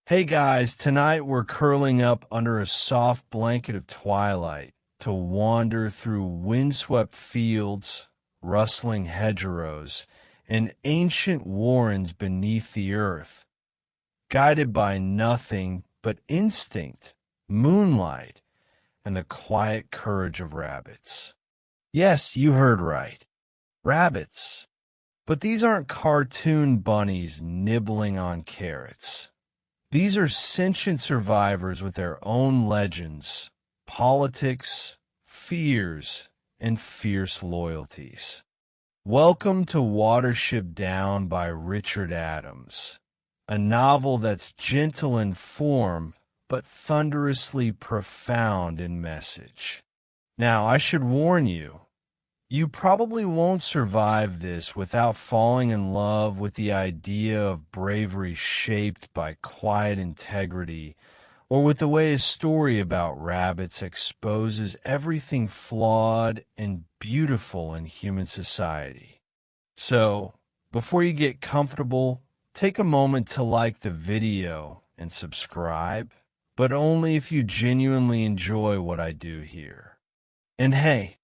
Hey guys, tonight we're curling up under a soft blanket of twilight to wander through windswept fields, rustling hedgerows, and ancient warrens beneath the earth, guided by nothing but instinct, moonlight, and the quiet courage of rabbits. Yes, you heard right. Rabbits. But these aren't cartoon bunnies nibbling on carrots. These are sentient survivors with their own legends, politics, fears, and fierce loyalties. Welcome to Watership Down by Richard Adams, a novel that's gentle in form but thunderously profound in message. Now, I should warn you, you probably won't survive this without falling in love with the idea of bravery shaped by quiet integrity, or with the way a story about rabbits exposes everything flawed and beautiful in human society. So, before you get comfortable, take a moment to like the video and subscribe, but only if you genuinely enjoy what I do here. And hey,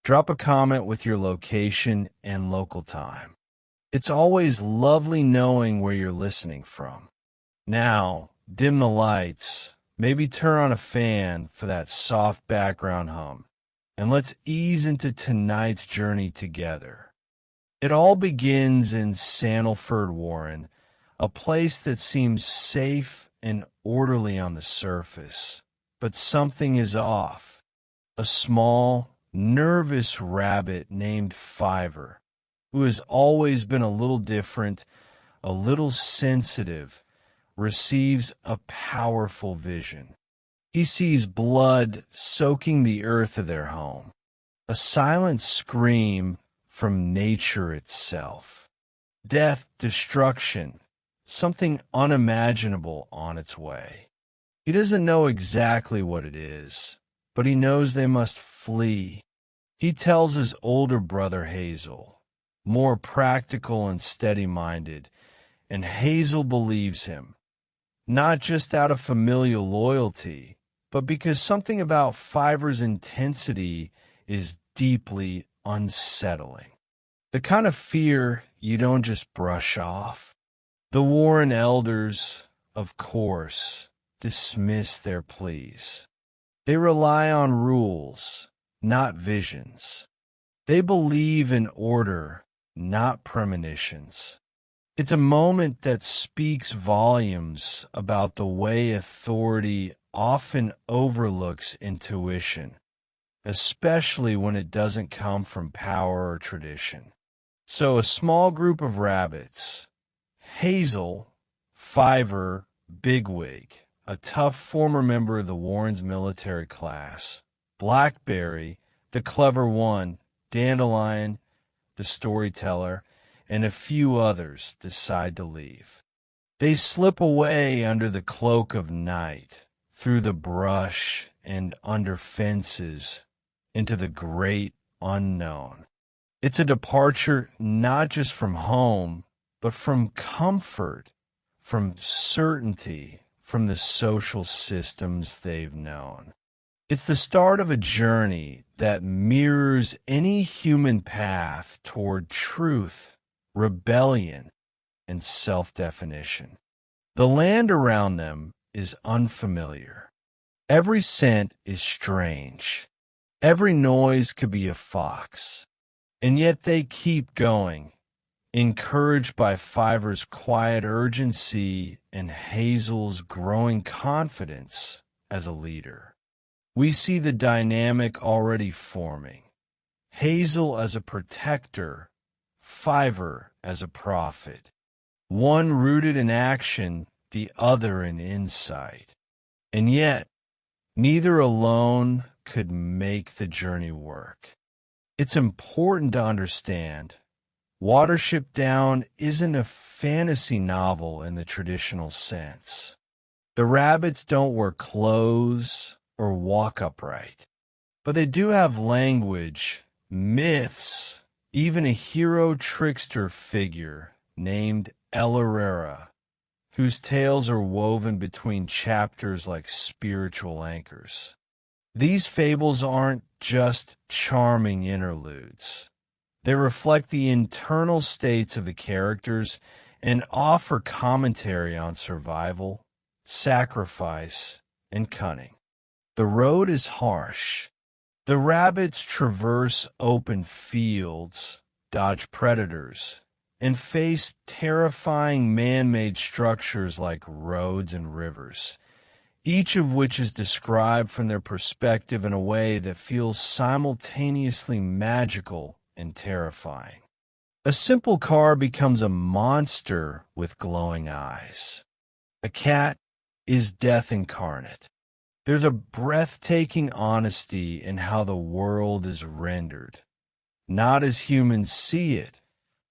drop a comment with your location and local time. It's always lovely knowing where you're listening from. Now, dim the lights, maybe turn on a fan for that soft background hum, and let's ease into tonight's journey together. It all begins in Sandalford Warren, a place that seems safe and orderly on the surface, but something is off. A small, nervous rabbit named Fiver, who has always been a little different, a little sensitive, receives a powerful vision. He sees blood soaking the earth of their home, a silent scream from nature itself. Death, destruction, something unimaginable on its way. He doesn't know exactly what it is, but he knows they must flee. He tells his older brother Hazel, more practical and steady-minded, and Hazel believes him, not just out of familial loyalty, but because something about Fiver's intensity is deeply unsettling. The kind of fear you don't just brush off. The Warren elders, of course, dismiss their pleas. They rely on rules, not visions. They believe in order, not premonitions. It's a moment that speaks volumes about the way authority often overlooks intuition, especially when it doesn't come from power or tradition. So a small group of rabbits, Hazel, Fiver, Bigwig, a tough former member of the Warrens military class, Blackberry, the clever one, Dandelion, the storyteller, and a few others decide to leave. They slip away under the cloak of night, through the brush and under fences, into the great unknown. It's a departure not just from home, but from comfort, from certainty, from the social systems they've known. It's the start of a journey that mirrors any human path toward truth, rebellion, and self-definition. The land around them is unfamiliar. Every scent is strange. Every noise could be a fox. And yet they keep going, encouraged by Fiver's quiet urgency and Hazel's growing confidence as a leader. We see the dynamic already forming. Hazel as a protector, Fiver as a prophet. One rooted in action, the other in insight. And yet, neither alone could make the journey work. It's important to understand, Watership Down isn't a fantasy novel in the traditional sense. The rabbits don't wear clothes or walk upright, but they do have language, myths, even a hero trickster figure named El Herrera, whose tales are woven between chapters like spiritual anchors. These fables aren't just charming interludes. They reflect the internal states of the characters and offer commentary on survival, sacrifice, and cunning. The road is harsh. The rabbits traverse open fields, dodge predators, and face terrifying man-made structures like roads and rivers, each of which is described from their perspective in a way that feels simultaneously magical and terrifying. A simple car becomes a monster with glowing eyes. A cat is death incarnate. There's a breathtaking honesty in how the world is rendered, not as humans see it,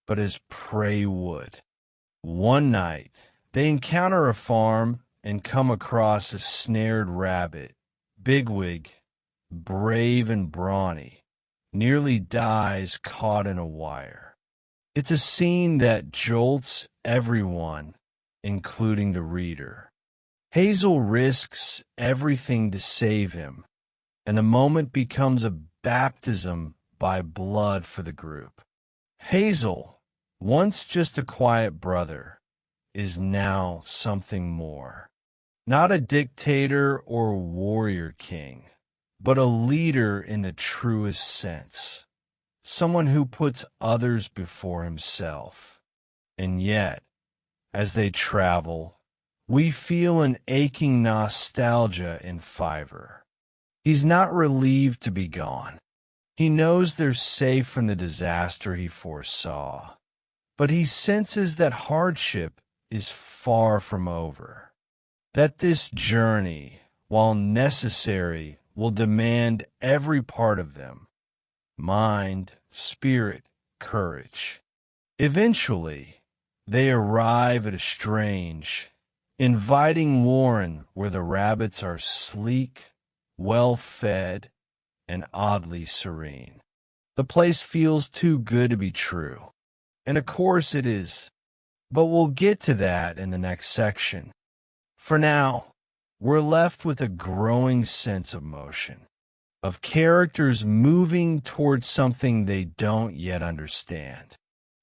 but as prey would. One night, they encounter a farm and come across a snared rabbit. Bigwig, brave and brawny, nearly dies caught in a wire. It's a scene that jolts everyone, including the reader. Hazel risks everything to save him, and the moment becomes a baptism by blood for the group. Hazel, once just a quiet brother, is now something more. Not a dictator or warrior king, but a leader in the truest sense. Someone who puts others before himself. And yet, as they travel, we feel an aching nostalgia in Fiver. He's not relieved to be gone. He knows they're safe from the disaster he foresaw. But he senses that hardship is far from over. That this journey, while necessary, will demand every part of them. Mind, spirit, courage. Eventually, they arrive at a strange, inviting warren where the rabbits are sleek, well-fed, and oddly serene. The place feels too good to be true. And of course it is. But we'll get to that in the next section. For now, we're left with a growing sense of motion, of characters moving towards something they don't yet understand.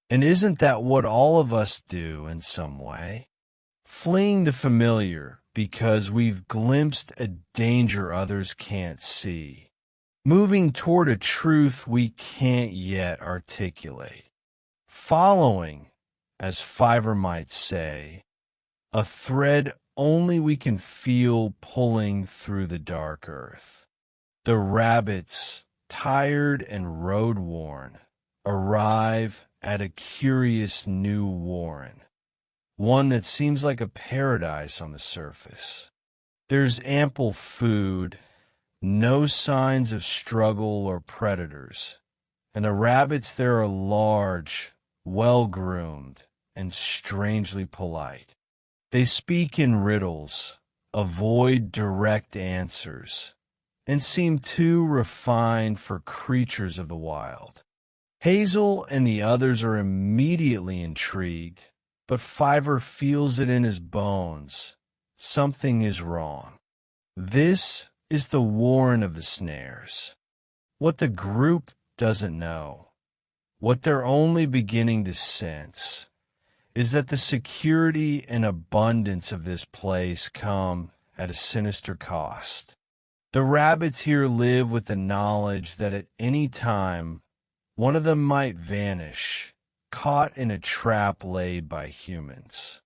And isn't that what all of us do in some way? Fleeing the familiar because we've glimpsed a danger others can't see. Moving toward a truth we can't yet articulate. Following, as Fiver might say, a thread only we can feel pulling through the dark earth. The rabbits, tired and road-worn, arrive at a curious new warren, one that seems like a paradise on the surface. There's ample food, no signs of struggle or predators, and the rabbits there are large, well-groomed, and strangely polite. They speak in riddles, avoid direct answers, and seem too refined for creatures of the wild. Hazel and the others are immediately intrigued, but Fiver feels it in his bones. Something is wrong. This is the warren of the snares. What the group doesn't know, what they're only beginning to sense, is that the security and abundance of this place come at a sinister cost. The rabbits here live with the knowledge that at any time, one of them might vanish, caught in a trap laid by humans.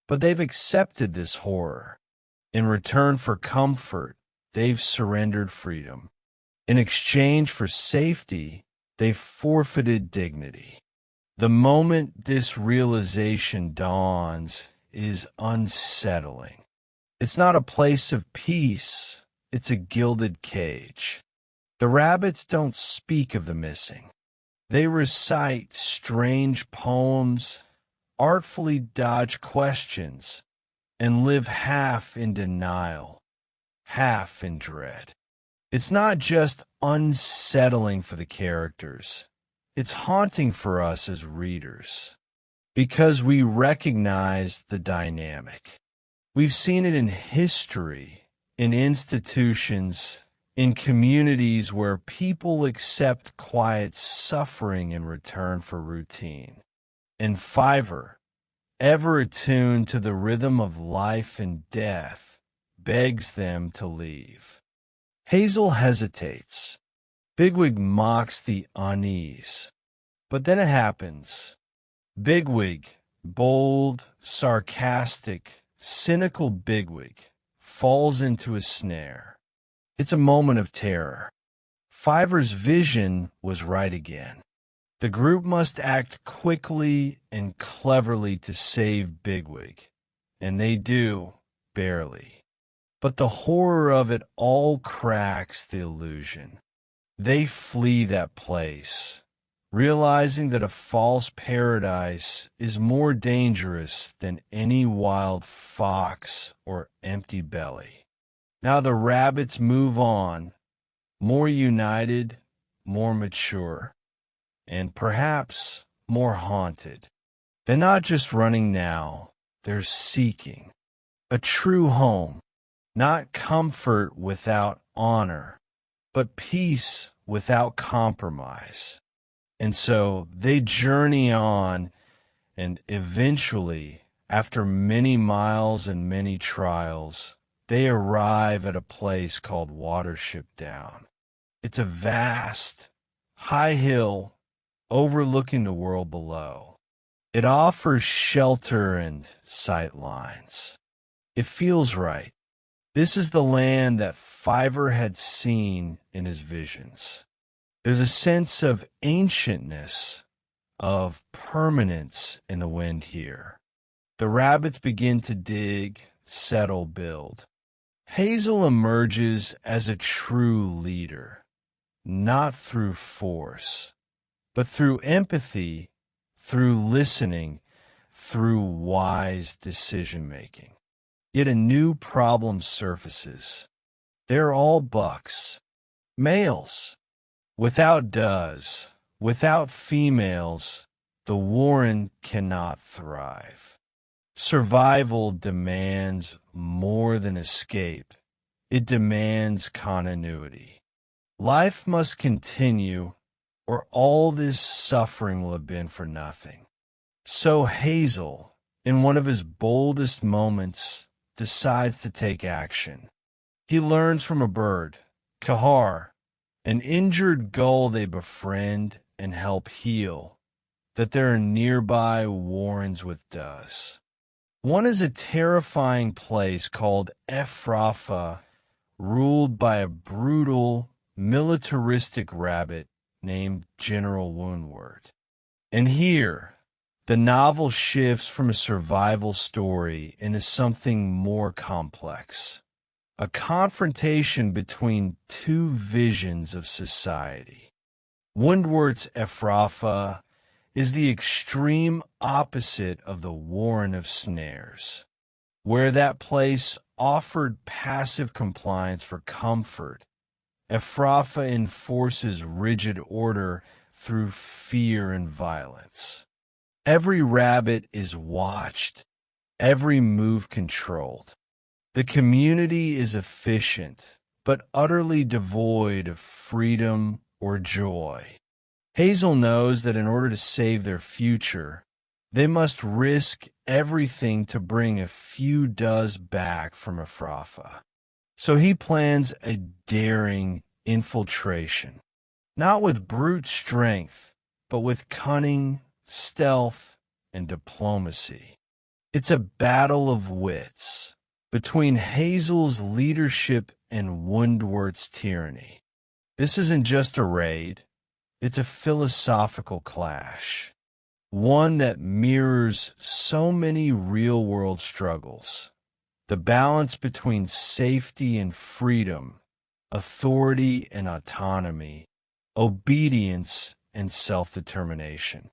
But they've accepted this horror. In return for comfort, they've surrendered freedom. In exchange for safety, they've forfeited dignity. The moment this realization dawns is unsettling. It's not a place of peace, it's a gilded cage. The rabbits don't speak of the missing. They recite strange poems, artfully dodge questions, and live half in denial, half in dread. It's not just unsettling for the characters. It's haunting for us as readers. because we recognize the dynamic. We've seen it in history, in institutions, in communities where people accept quiet suffering in return for routine. And Fiverr, ever attuned to the rhythm of life and death, begs them to leave. Hazel hesitates. Bigwig mocks the unease. But then it happens. Bigwig, bold, sarcastic, cynical Bigwig, falls into a snare. It's a moment of terror. Fiverr's vision was right again. The group must act quickly and cleverly to save Bigwig. And they do, barely. But the horror of it all cracks the illusion. They flee that place, realizing that a false paradise is more dangerous than any wild fox or empty belly. Now the rabbits move on, more united, more mature, and perhaps more haunted. They're not just running now, they're seeking a true home, not comfort without honor, but peace without compromise. And so they journey on, and eventually, after many miles and many trials, they arrive at a place called Watership Down. It's a vast, high hill overlooking the world below. It offers shelter and sight lines. It feels right. This is the land that Fiverr had seen in his visions. There's a sense of ancientness, of permanence in the wind here. The rabbits begin to dig, settle, build. Hazel emerges as a true leader, not through force, but through empathy, through listening, through wise decision-making. Yet a new problem surfaces. They're all bucks, males. Without does, without females, the warren cannot thrive. Survival demands more than escape. It demands continuity. Life must continue, or all this suffering will have been for nothing. So Hazel, in one of his boldest moments, decides to take action. He learns from a bird, Kahar, an injured gull they befriend and help heal, that there are nearby warrens with does. One is a terrifying place called Ephrafa, ruled by a brutal, militaristic rabbit named General Woundwort. And here, the novel shifts from a survival story into something more complex. A confrontation between two visions of society. Woundwort's Ephrafa is the extreme opposite of the warren of snares, where that place offered passive compliance for comfort. Ephrafa enforces rigid order through fear and violence. Every rabbit is watched, every move controlled. The community is efficient, but utterly devoid of freedom or joy. Hazel knows that in order to save their future, they must risk everything to bring a few does back from Ephrafa. So he plans a daring infiltration, not with brute strength, but with cunning, stealth, and diplomacy. It's a battle of wits between Hazel's leadership and Woundwort's tyranny. This isn't just a raid, it's a philosophical clash, one that mirrors so many real-world struggles. The balance between safety and freedom, authority and autonomy, obedience and self-determination.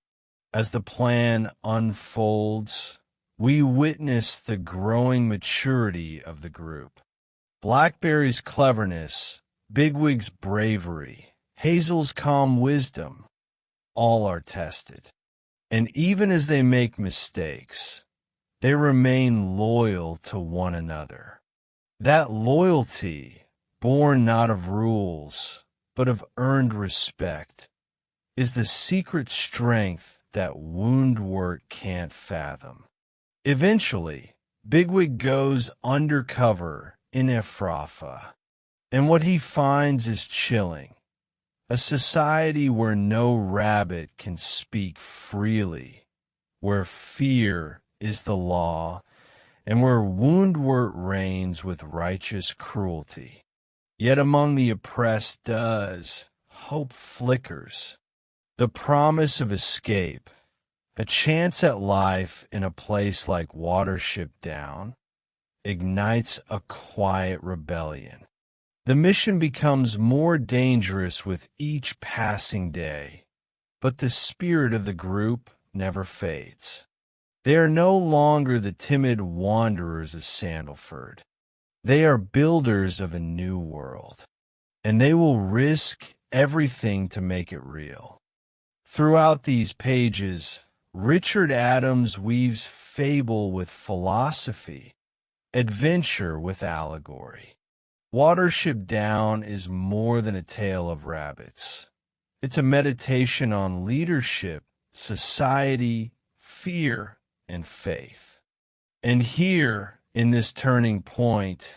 As the plan unfolds, we witness the growing maturity of the group. Blackberry's cleverness, Bigwig's bravery, Hazel's calm wisdom, all are tested. And even as they make mistakes, they remain loyal to one another. That loyalty, born not of rules, but of earned respect, is the secret strength that Woundwort can't fathom. Eventually, Bigwig goes undercover in Ephrafa, and what he finds is chilling. A society where no rabbit can speak freely, where fear is the law, and where Woundwort reigns with righteous cruelty. Yet among the oppressed does hope flickers, the promise of escape, a chance at life in a place like Watership Down ignites a quiet rebellion. The mission becomes more dangerous with each passing day, but the spirit of the group never fades. They are no longer the timid wanderers of Sandalford. They are builders of a new world, and they will risk everything to make it real. Throughout these pages, Richard Adams weaves fable with philosophy, adventure with allegory. Watership Down is more than a tale of rabbits. It's a meditation on leadership, society, fear, and faith. And here, in this turning point,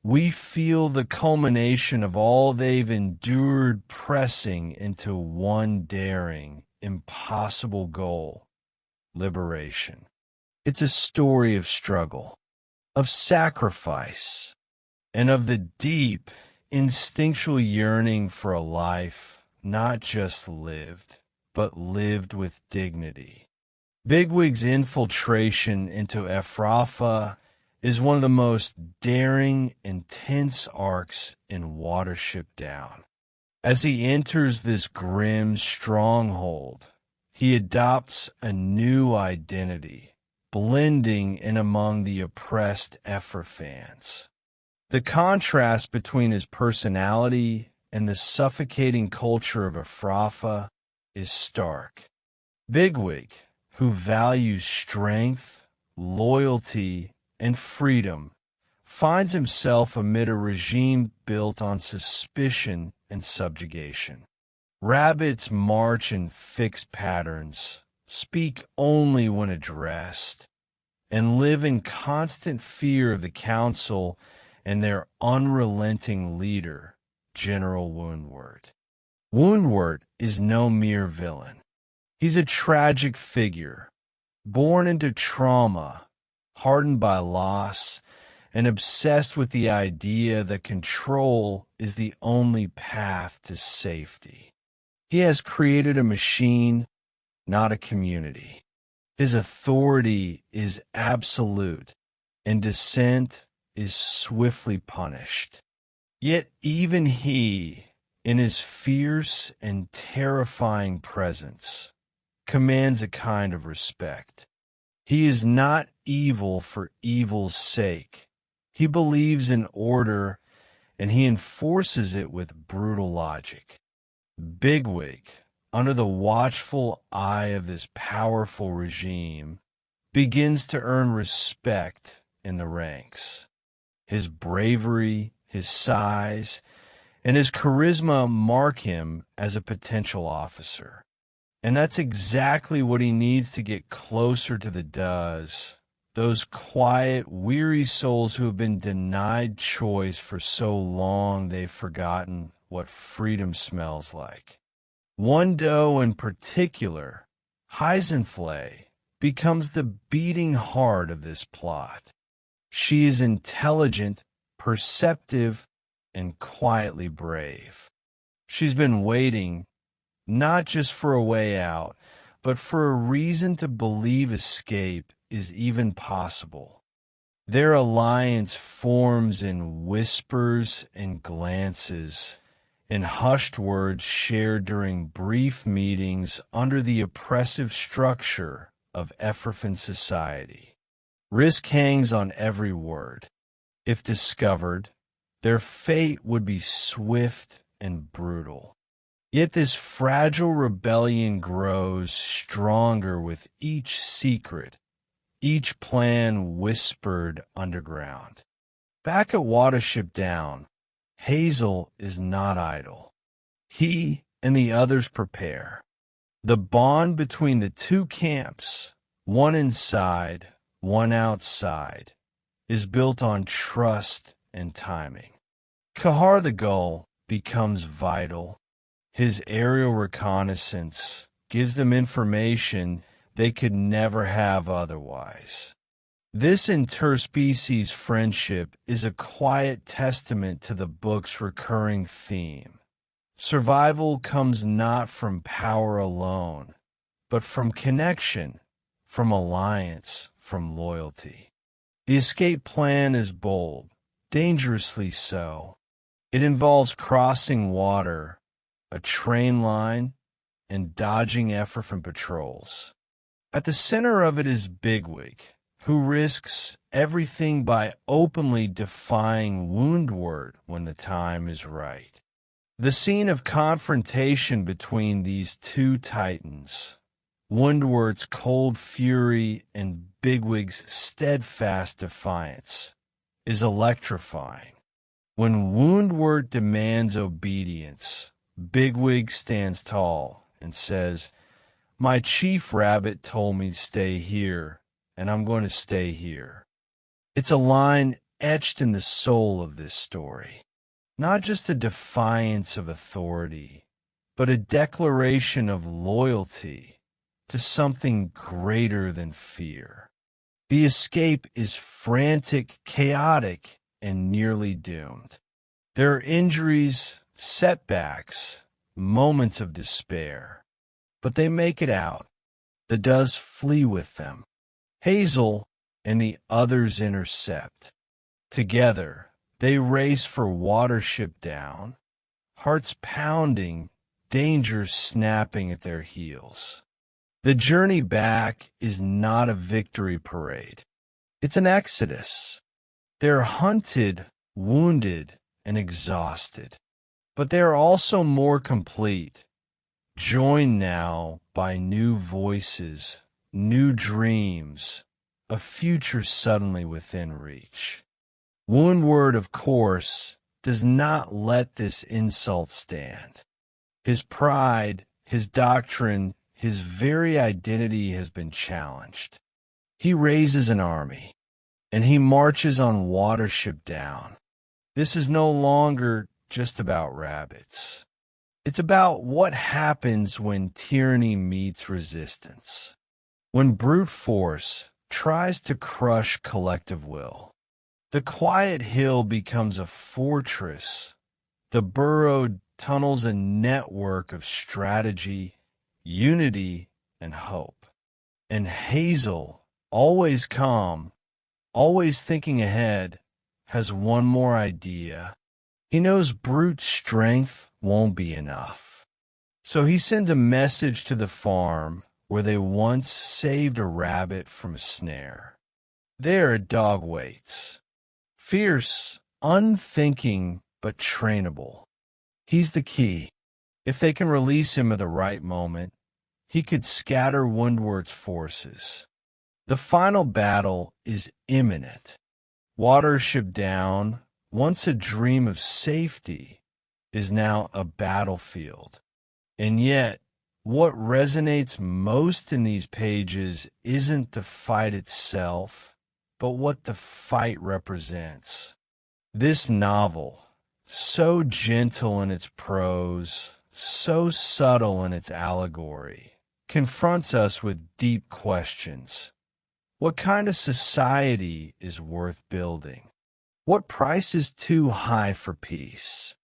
we feel the culmination of all they've endured pressing into one daring, impossible goal: liberation. It's a story of struggle, of sacrifice, and of the deep, instinctual yearning for a life not just lived, but lived with dignity. Bigwig's infiltration into Ephrafa is one of the most daring, intense arcs in Watership Down. As he enters this grim stronghold, he adopts a new identity, blending in among the oppressed Ephraphans. The contrast between his personality and the suffocating culture of Ephrafa is stark. Bigwig, who values strength, loyalty, and freedom, finds himself amid a regime built on suspicion and subjugation. Rabbits march in fixed patterns, speak only when addressed, and live in constant fear of the council and their unrelenting leader, General Woundwort. Woundwort is no mere villain. He's a tragic figure, born into trauma, hardened by loss, and obsessed with the idea that control is the only path to safety. He has created a machine, not a community. His authority is absolute, and dissent is swiftly punished. Yet even he, in his fierce and terrifying presence, commands a kind of respect. He is not evil for evil's sake. He believes in order, and he enforces it with brutal logic. Bigwig, under the watchful eye of this powerful regime, begins to earn respect in the ranks. His bravery, his size, and his charisma mark him as a potential officer. And that's exactly what he needs to get closer to the does, those quiet, weary souls who have been denied choice for so long they've forgotten what freedom smells like. One doe in particular, Heisenflay, becomes the beating heart of this plot. She is intelligent, perceptive, and quietly brave. She's been waiting, not just for a way out, but for a reason to believe escape is even possible. Their alliance forms in whispers and glances, in hushed words shared during brief meetings under the oppressive structure of Ephraim society. Risk hangs on every word. If discovered, their fate would be swift and brutal. Yet this fragile rebellion grows stronger with each secret, each plan whispered underground. Back at Watership Down, Hazel is not idle. He and the others prepare. The bond between the two camps, one inside, one outside, is built on trust and timing. Kahar the Gull becomes vital. His aerial reconnaissance gives them information they could never have otherwise. This interspecies friendship is a quiet testament to the book's recurring theme. Survival comes not from power alone, but from connection, from alliance, from loyalty. The escape plan is bold, dangerously so. It involves crossing water, a train line, and dodging effort from patrols. At the center of it is Bigwig, who risks everything by openly defying Woundwort when the time is right. The scene of confrontation between these two titans, Woundwort's cold fury and Bigwig's steadfast defiance, is electrifying. When Woundwort demands obedience, Bigwig stands tall and says, "My chief rabbit told me to stay here, and I'm going to stay here." It's a line etched in the soul of this story. Not just a defiance of authority, but a declaration of loyalty to something greater than fear. The escape is frantic, chaotic, and nearly doomed. There are injuries, setbacks, moments of despair, but they make it out. The does flee with them. Hazel and the others intercept. Together, they race for Watership Down, hearts pounding, danger snapping at their heels. The journey back is not a victory parade. It's an exodus. They're hunted, wounded, and exhausted. But they are also more complete, joined now by new voices, new dreams, a future suddenly within reach. Woundwort, of course, does not let this insult stand. His pride, his doctrine, his very identity has been challenged. He raises an army, and he marches on Watership Down. This is no longer just about rabbits. It's about what happens when tyranny meets resistance, when brute force tries to crush collective will. The quiet hill becomes a fortress. The burrowed tunnels a network of strategy, unity, and hope. And Hazel, always calm, always thinking ahead, has one more idea. He knows brute strength won't be enough. So he sends a message to the farm where they once saved a rabbit from a snare. There a dog waits. Fierce, unthinking, but trainable. He's the key. If they can release him at the right moment, he could scatter Woundwort's forces. The final battle is imminent. Watership Down, once a dream of safety, is now a battlefield. And yet, what resonates most in these pages isn't the fight itself, but what the fight represents. This novel, so gentle in its prose, so subtle in its allegory, confronts us with deep questions. What kind of society is worth building? What price is too high for peace?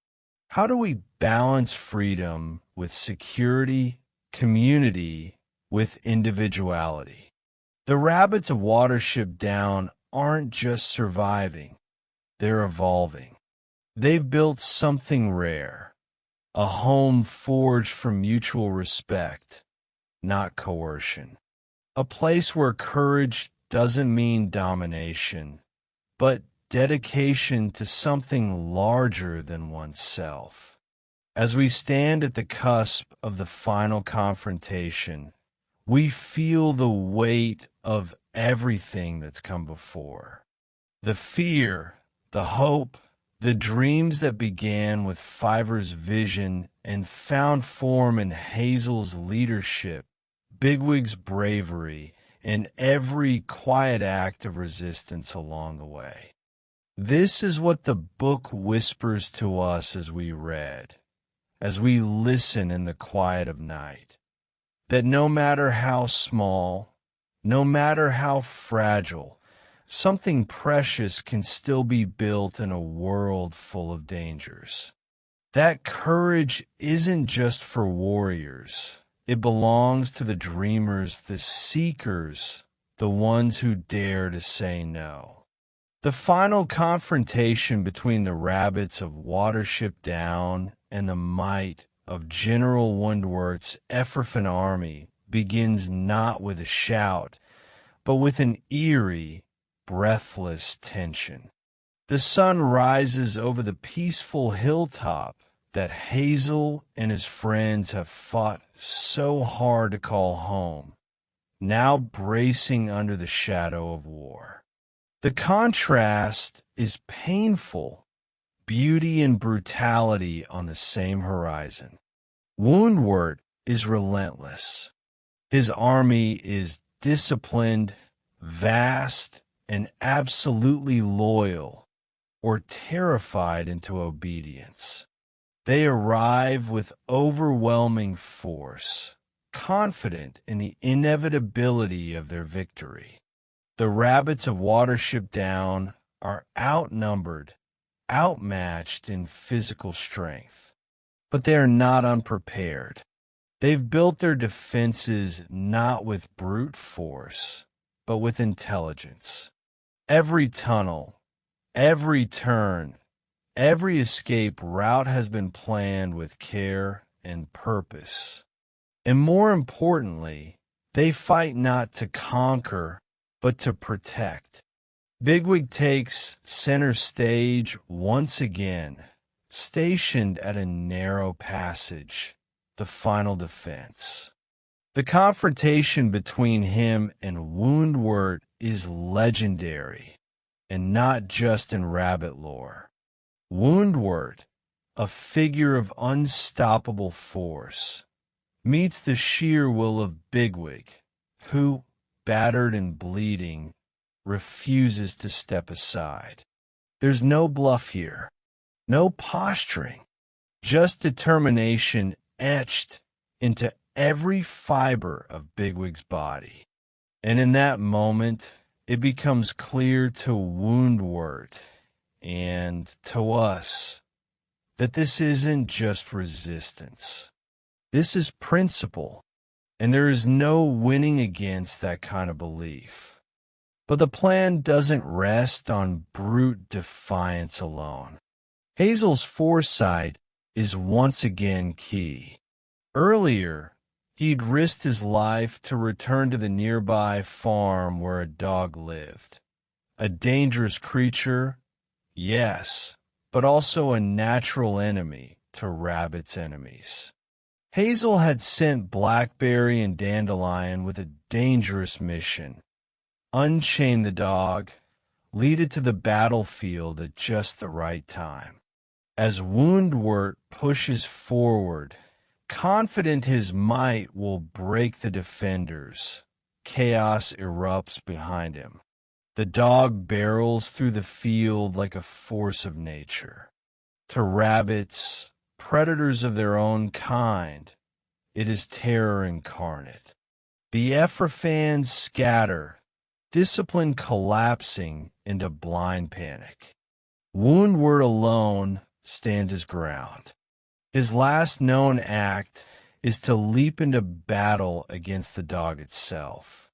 How do we balance freedom with security, community with individuality? The rabbits of Watership Down aren't just surviving, they're evolving. They've built something rare, a home forged from mutual respect, not coercion. A place where courage doesn't mean domination, but dedication to something larger than oneself. As we stand at the cusp of the final confrontation, we feel the weight of everything that's come before. The fear, the hope, the dreams that began with Fiverr's vision and found form in Hazel's leadership, Bigwig's bravery, and every quiet act of resistance along the way. This is what the book whispers to us as we read, as we listen in the quiet of night, that no matter how small, no matter how fragile, something precious can still be built in a world full of dangers. That courage isn't just for warriors. It belongs to the dreamers, the seekers, the ones who dare to say no. The final confrontation between the rabbits of Watership Down and the might of General Woundwert's Efferfin army begins not with a shout, but with an eerie, breathless tension. The sun rises over the peaceful hilltop that Hazel and his friends have fought so hard to call home, now bracing under the shadow of war. The contrast is painful, beauty and brutality on the same horizon. Woundwert is relentless. His army is disciplined, vast, and absolutely loyal, or terrified into obedience. They arrive with overwhelming force, confident in the inevitability of their victory. The rabbits of Watership Down are outnumbered, outmatched in physical strength, but they are not unprepared. They've built their defenses not with brute force, but with intelligence. Every tunnel, every turn, every escape route has been planned with care and purpose. And more importantly, they fight not to conquer, but to protect. Bigwig takes center stage once again, stationed at a narrow passage, the final defense. The confrontation between him and Woundwert is legendary, and not just in rabbit lore. Woundwert, a figure of unstoppable force, meets the sheer will of Bigwig, who, battered and bleeding, refuses to step aside. There's no bluff here, no posturing, just determination etched into every fiber of Bigwig's body. And in that moment, it becomes clear to Woundwert and to us that this isn't just resistance. This is principle, and there is no winning against that kind of belief. But the plan doesn't rest on brute defiance alone. Hazel's foresight is once again key. Earlier, he'd risked his life to return to the nearby farm where a dog lived. A dangerous creature, yes, but also a natural enemy to Rabbit's enemies. Hazel had sent Blackberry and Dandelion with a dangerous mission. Unchain the dog, lead it to the battlefield at just the right time. As Woundwert pushes forward, confident his might will break the defenders, chaos erupts behind him. The dog barrels through the field like a force of nature. To rabbits, predators of their own kind, it is terror incarnate. The Efferfans scatter, discipline collapsing into blind panic. Woundwert alone stands his ground. His last known act is to leap into battle against the dog itself.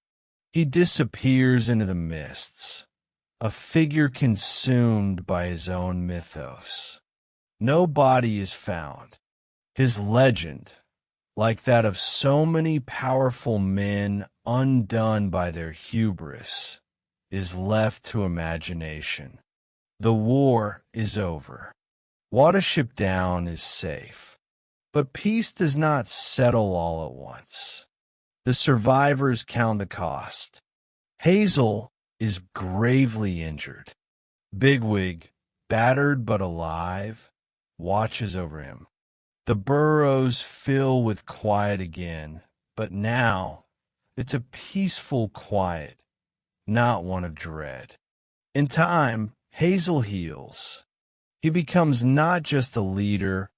He disappears into the mists, a figure consumed by his own mythos. No body is found. His legend, like that of so many powerful men undone by their hubris, is left to imagination. The war is over. Watership Down is safe. But peace does not settle all at once. The survivors count the cost. Hazel is gravely injured. Bigwig, battered but alive, watches over him. The burrows fill with quiet again, but now it's a peaceful quiet, not one of dread. In time, Hazel heals. He becomes not just a leader,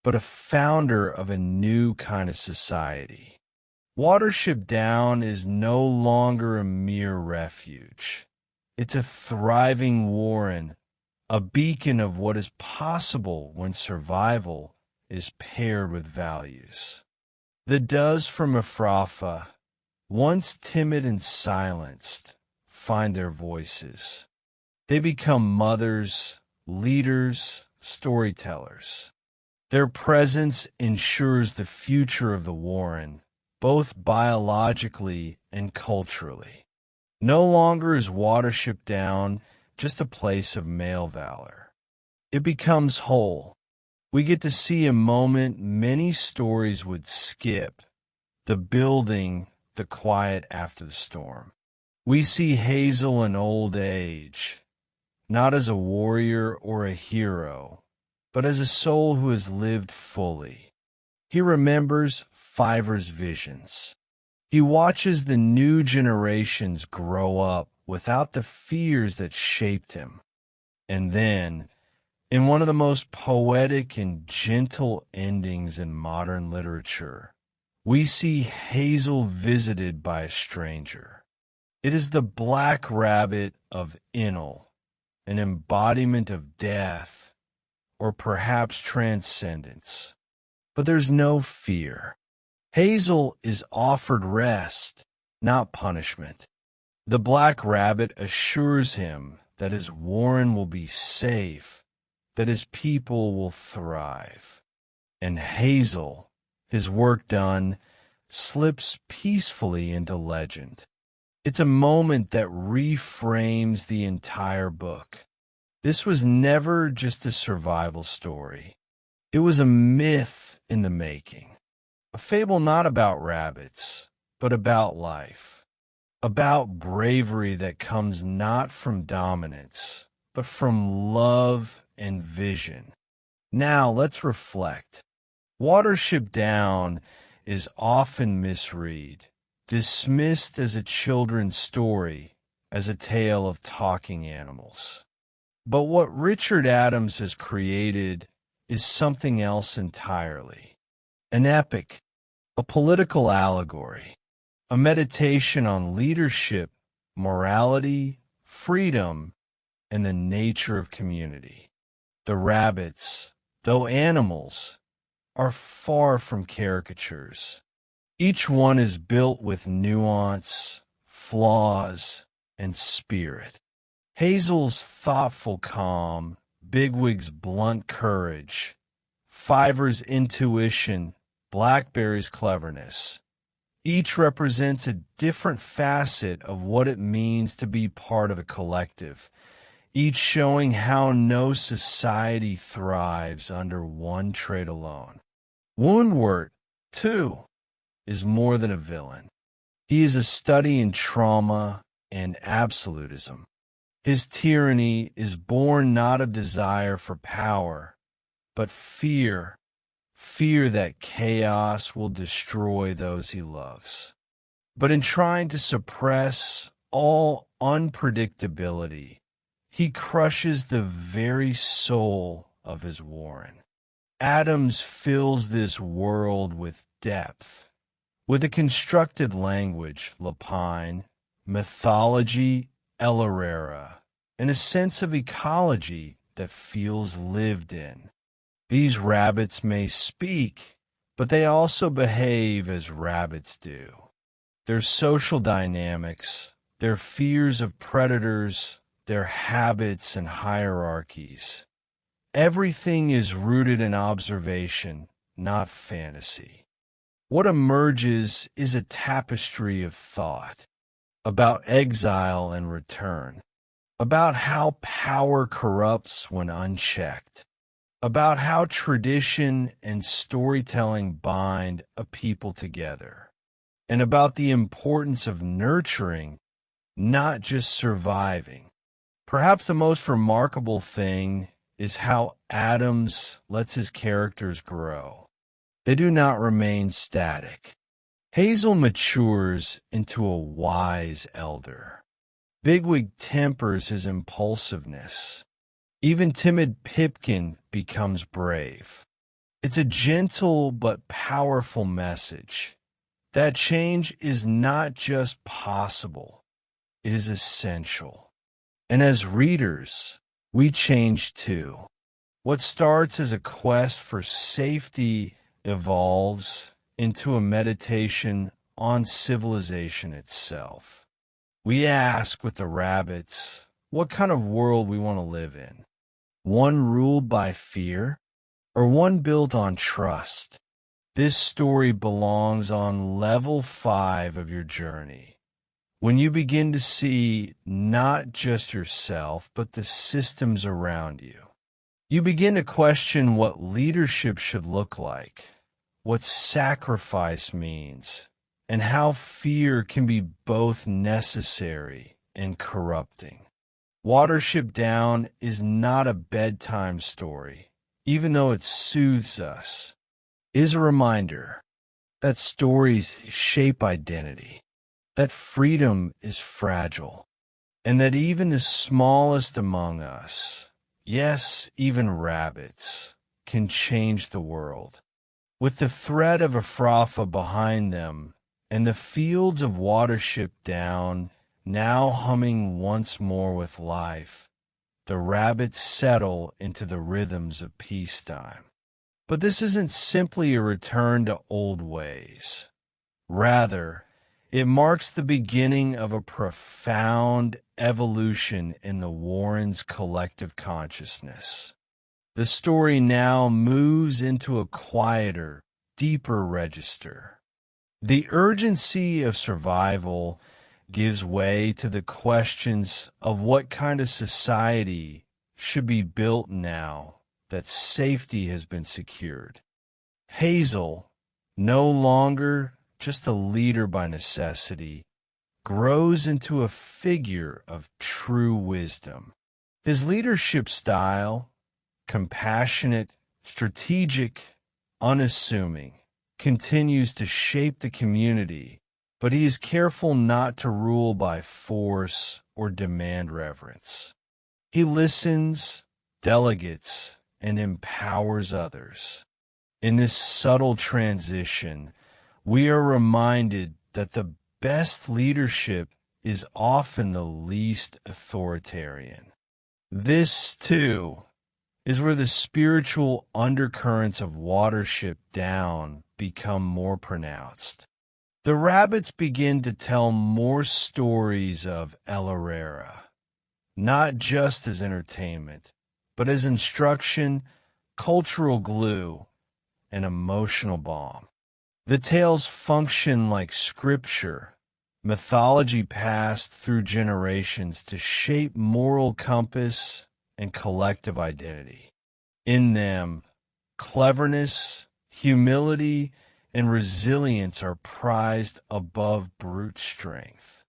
but a founder of a new kind of society. Watership Down is no longer a mere refuge. It's a thriving warren, a beacon of what is possible when survival is paired with values. The does from Afrafa, once timid and silenced, find their voices. They become mothers, leaders, storytellers. Their presence ensures the future of the warren, both biologically and culturally. No longer is Watership Down just a place of male valor. It becomes whole. We get to see a moment many stories would skip, the building, the quiet after the storm. We see Hazel in old age, not as a warrior or a hero, but as a soul who has lived fully. He remembers Fiver's visions. He watches the new generations grow up without the fears that shaped him. And then, in one of the most poetic and gentle endings in modern literature, we see Hazel visited by a stranger. It is the black rabbit of Enel, an embodiment of death, or perhaps transcendence. But there's no fear. Hazel is offered rest, not punishment. The black rabbit assures him that his warren will be safe, that his people will thrive. And Hazel, his work done, slips peacefully into legend. It's a moment that reframes the entire book. This was never just a survival story. It was a myth in the making. A fable not about rabbits, but about life. About bravery that comes not from dominance, but from love and vision. Now let's reflect. Watership Down is often misread, dismissed as a children's story, as a tale of talking animals. But what Richard Adams has created is something else entirely. An epic, a political allegory, a meditation on leadership, morality, freedom, and the nature of community. The rabbits, though animals, are far from caricatures. Each one is built with nuance, flaws, and spirit. Hazel's thoughtful calm, Bigwig's blunt courage, Fiver's intuition, Blackberry's cleverness. Each represents a different facet of what it means to be part of a collective, each showing how no society thrives under one trait alone. Woundwort, too, is more than a villain. He is a study in trauma and absolutism. His tyranny is born not of desire for power, but fear that chaos will destroy those he loves. But in trying to suppress all unpredictability, he crushes the very soul of his warren. Adams fills this world with depth, with a constructed language, Lapine, mythology, El Herrera, and a sense of ecology that feels lived in. These rabbits may speak, but they also behave as rabbits do. Their social dynamics, their fears of predators, their habits and hierarchies. Everything is rooted in observation, not fantasy. What emerges is a tapestry of thought about exile and return, about how power corrupts when unchecked, about how tradition and storytelling bind a people together, and about the importance of nurturing, not just surviving. Perhaps the most remarkable thing is how Adams lets his characters grow. They do not remain static. Hazel matures into a wise elder. Bigwig tempers his impulsiveness. Even timid Pipkin becomes brave. It's a gentle but powerful message. That change is not just possible, it is essential. And as readers, we change too. What starts as a quest for safety evolves into a meditation on civilization itself. We ask with the rabbits what kind of world we want to live in. One ruled by fear, or one built on trust? This story belongs on level 5 of your journey. When you begin to see not just yourself, but the systems around you, you begin to question what leadership should look like, what sacrifice means, and how fear can be both necessary and corrupting. Watership Down is not a bedtime story, even though it soothes us. It is a reminder that stories shape identity, that freedom is fragile, and that even the smallest among us, yes, even rabbits, can change the world. With the threat of Afrafa behind them, and the fields of Watership Down now humming once more with life, the rabbits settle into the rhythms of peacetime. But this isn't simply a return to old ways. Rather, it marks the beginning of a profound evolution in the Warrens' collective consciousness. The story now moves into a quieter, deeper register. The urgency of survival gives way to the questions of what kind of society should be built now that safety has been secured. Hazel, no longer just a leader by necessity, grows into a figure of true wisdom. His leadership style, compassionate, strategic, unassuming, continues to shape the community, but he is careful not to rule by force or demand reverence. He listens, delegates, and empowers others. In this subtle transition, we are reminded that the best leadership is often the least authoritarian. This, too, is where the spiritual undercurrents of Watership Down become more pronounced. The rabbits begin to tell more stories of El Herrera, not just as entertainment, but as instruction, cultural glue, and emotional balm. The tales function like scripture, mythology passed through generations to shape moral compass and collective identity. In them, cleverness, humility, and resilience are prized above brute strength.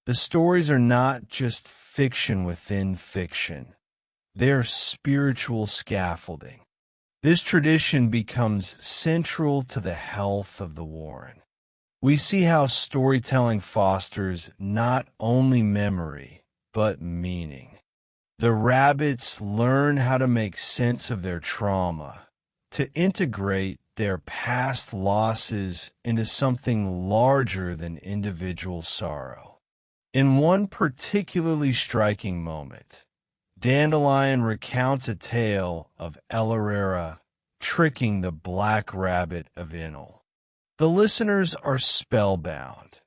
The stories are not just fiction within fiction. They are spiritual scaffolding. This tradition becomes central to the health of the Warren. We see how storytelling fosters not only memory, but meaning. The rabbits learn how to make sense of their trauma, to integrate their past losses into something larger than individual sorrow. In one particularly striking moment, Dandelion recounts a tale of El Herrera tricking the black rabbit of Enel. The listeners are spellbound,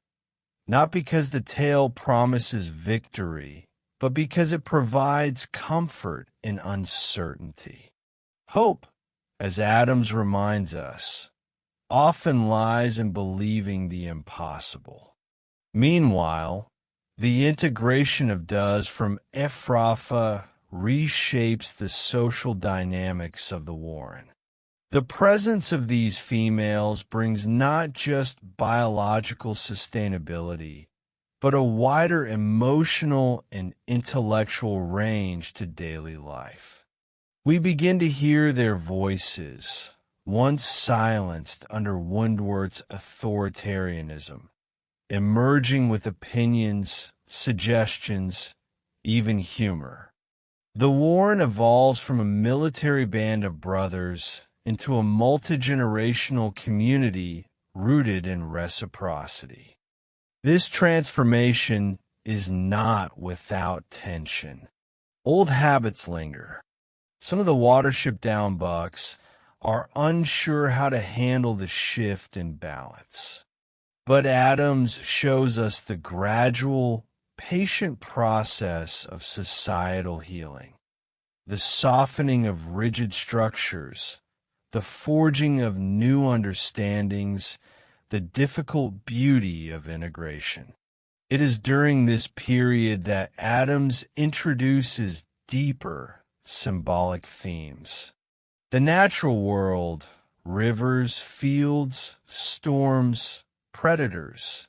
not because the tale promises victory, but because it provides comfort in uncertainty. Hope, as Adams reminds us, often lies in believing the impossible. Meanwhile, the integration of does from Ephrafa, reshapes the social dynamics of the warren. The presence of these females brings not just biological sustainability, but a wider emotional and intellectual range to daily life. We begin to hear their voices, once silenced under Woodward's authoritarianism, emerging with opinions, suggestions, even humor. The Warren evolves from a military band of brothers into a multi-generational community rooted in reciprocity. This transformation is not without tension. Old habits linger. Some of the Watership Down bucks are unsure how to handle the shift in balance. But Adams shows us the gradual, patient process of societal healing, the softening of rigid structures, the forging of new understandings, the difficult beauty of integration. It is during this period that Adams introduces deeper symbolic themes. The natural world, rivers, fields, storms, predators,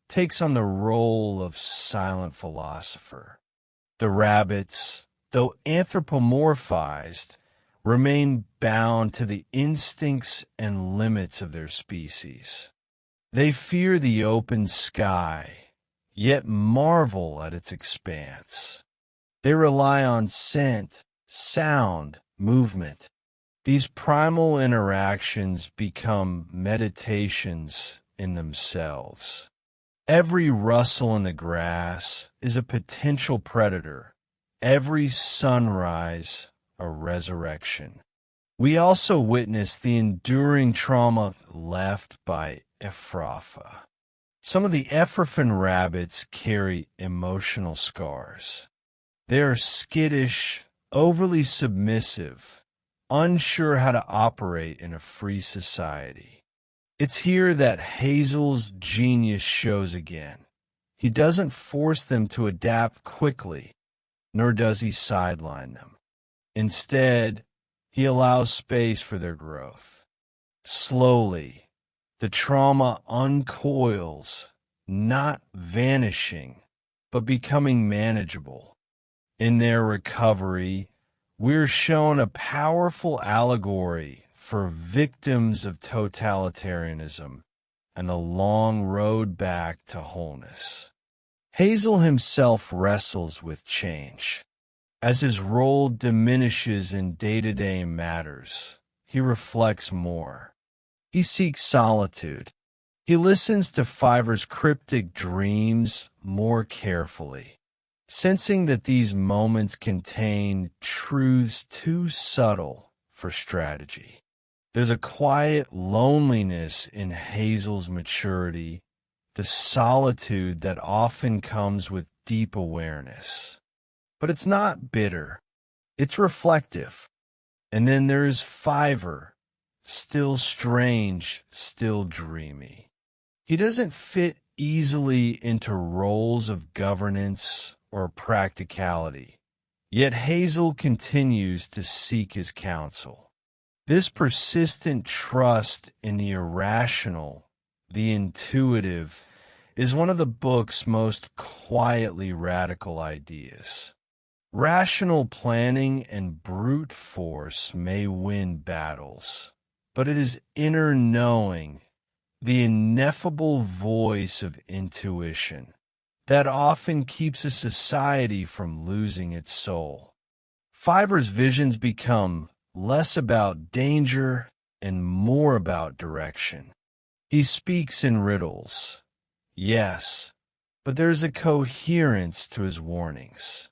takes on the role of silent philosopher. The rabbits, though anthropomorphized, remain bound to the instincts and limits of their species. They fear the open sky, yet marvel at its expanse. They rely on scent, sound, movement. These primal interactions become meditations in themselves. Every rustle in the grass is a potential predator. Every sunrise, a resurrection. We also witness the enduring trauma left by Ephrafa. Some of the Ephraim rabbits carry emotional scars. They are skittish, overly submissive, unsure how to operate in a free society. It's here that Hazel's genius shows again. He doesn't force them to adapt quickly, nor does he sideline them. Instead, he allows space for their growth. Slowly, the trauma uncoils, not vanishing, but becoming manageable. In their recovery, we're shown a powerful allegory for victims of totalitarianism and the long road back to wholeness. Hazel himself wrestles with change. As his role diminishes in day-to-day matters, he reflects more. He seeks solitude. He listens to Fiver's cryptic dreams more carefully, sensing that these moments contain truths too subtle for strategy. There's a quiet loneliness in Hazel's maturity, the solitude that often comes with deep awareness. But it's not bitter. It's reflective. And then there's Fiver, still strange, still dreamy. He doesn't fit easily into roles of governance or practicality, yet Hazel continues to seek his counsel. This persistent trust in the irrational, the intuitive, is one of the book's most quietly radical ideas. Rational planning and brute force may win battles, but it is inner knowing, the ineffable voice of intuition, that often keeps a society from losing its soul. Fiver's visions become less about danger and more about direction. He speaks in riddles, yes, but there's a coherence to his warnings.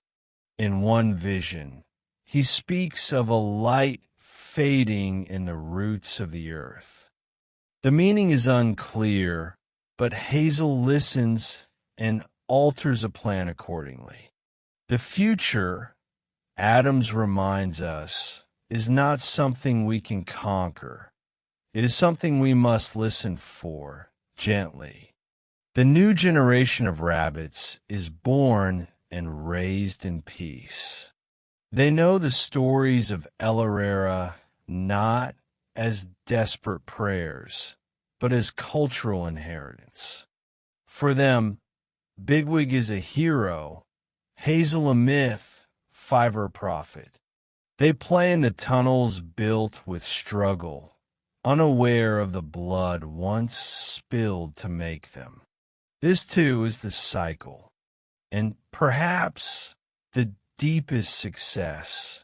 In one vision, he speaks of a light fading in the roots of the earth. The meaning is unclear, but Hazel listens and alters a plan accordingly. The future, Adams reminds us, is not something we can conquer. It is something we must listen for, gently. The new generation of rabbits is born and raised in peace. They know the stories of El Herrera not as desperate prayers, but as cultural inheritance. For them, Bigwig is a hero, Hazel a myth, Fiver a prophet. They play in the tunnels built with struggle, unaware of the blood once spilled to make them. This too is the cycle, and perhaps the deepest success.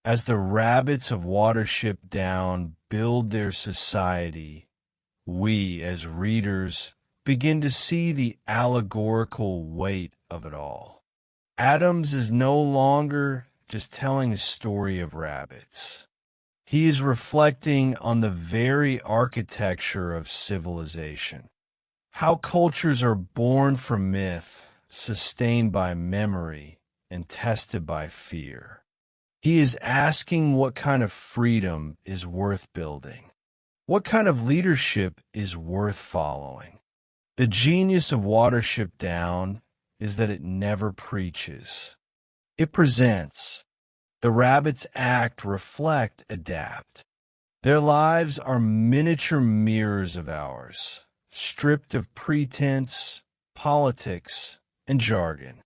As the rabbits of Watership Down build their society, we, as readers, begin to see the allegorical weight of it all. Adams is no longer just telling a story of rabbits. He is reflecting on the very architecture of civilization, how cultures are born from myth, sustained by memory, and tested by fear. He is asking what kind of freedom is worth building, what kind of leadership is worth following. The genius of Watership Down is that it never preaches. It presents. The rabbits act, reflect, adapt. Their lives are miniature mirrors of ours, stripped of pretense, politics, and jargon.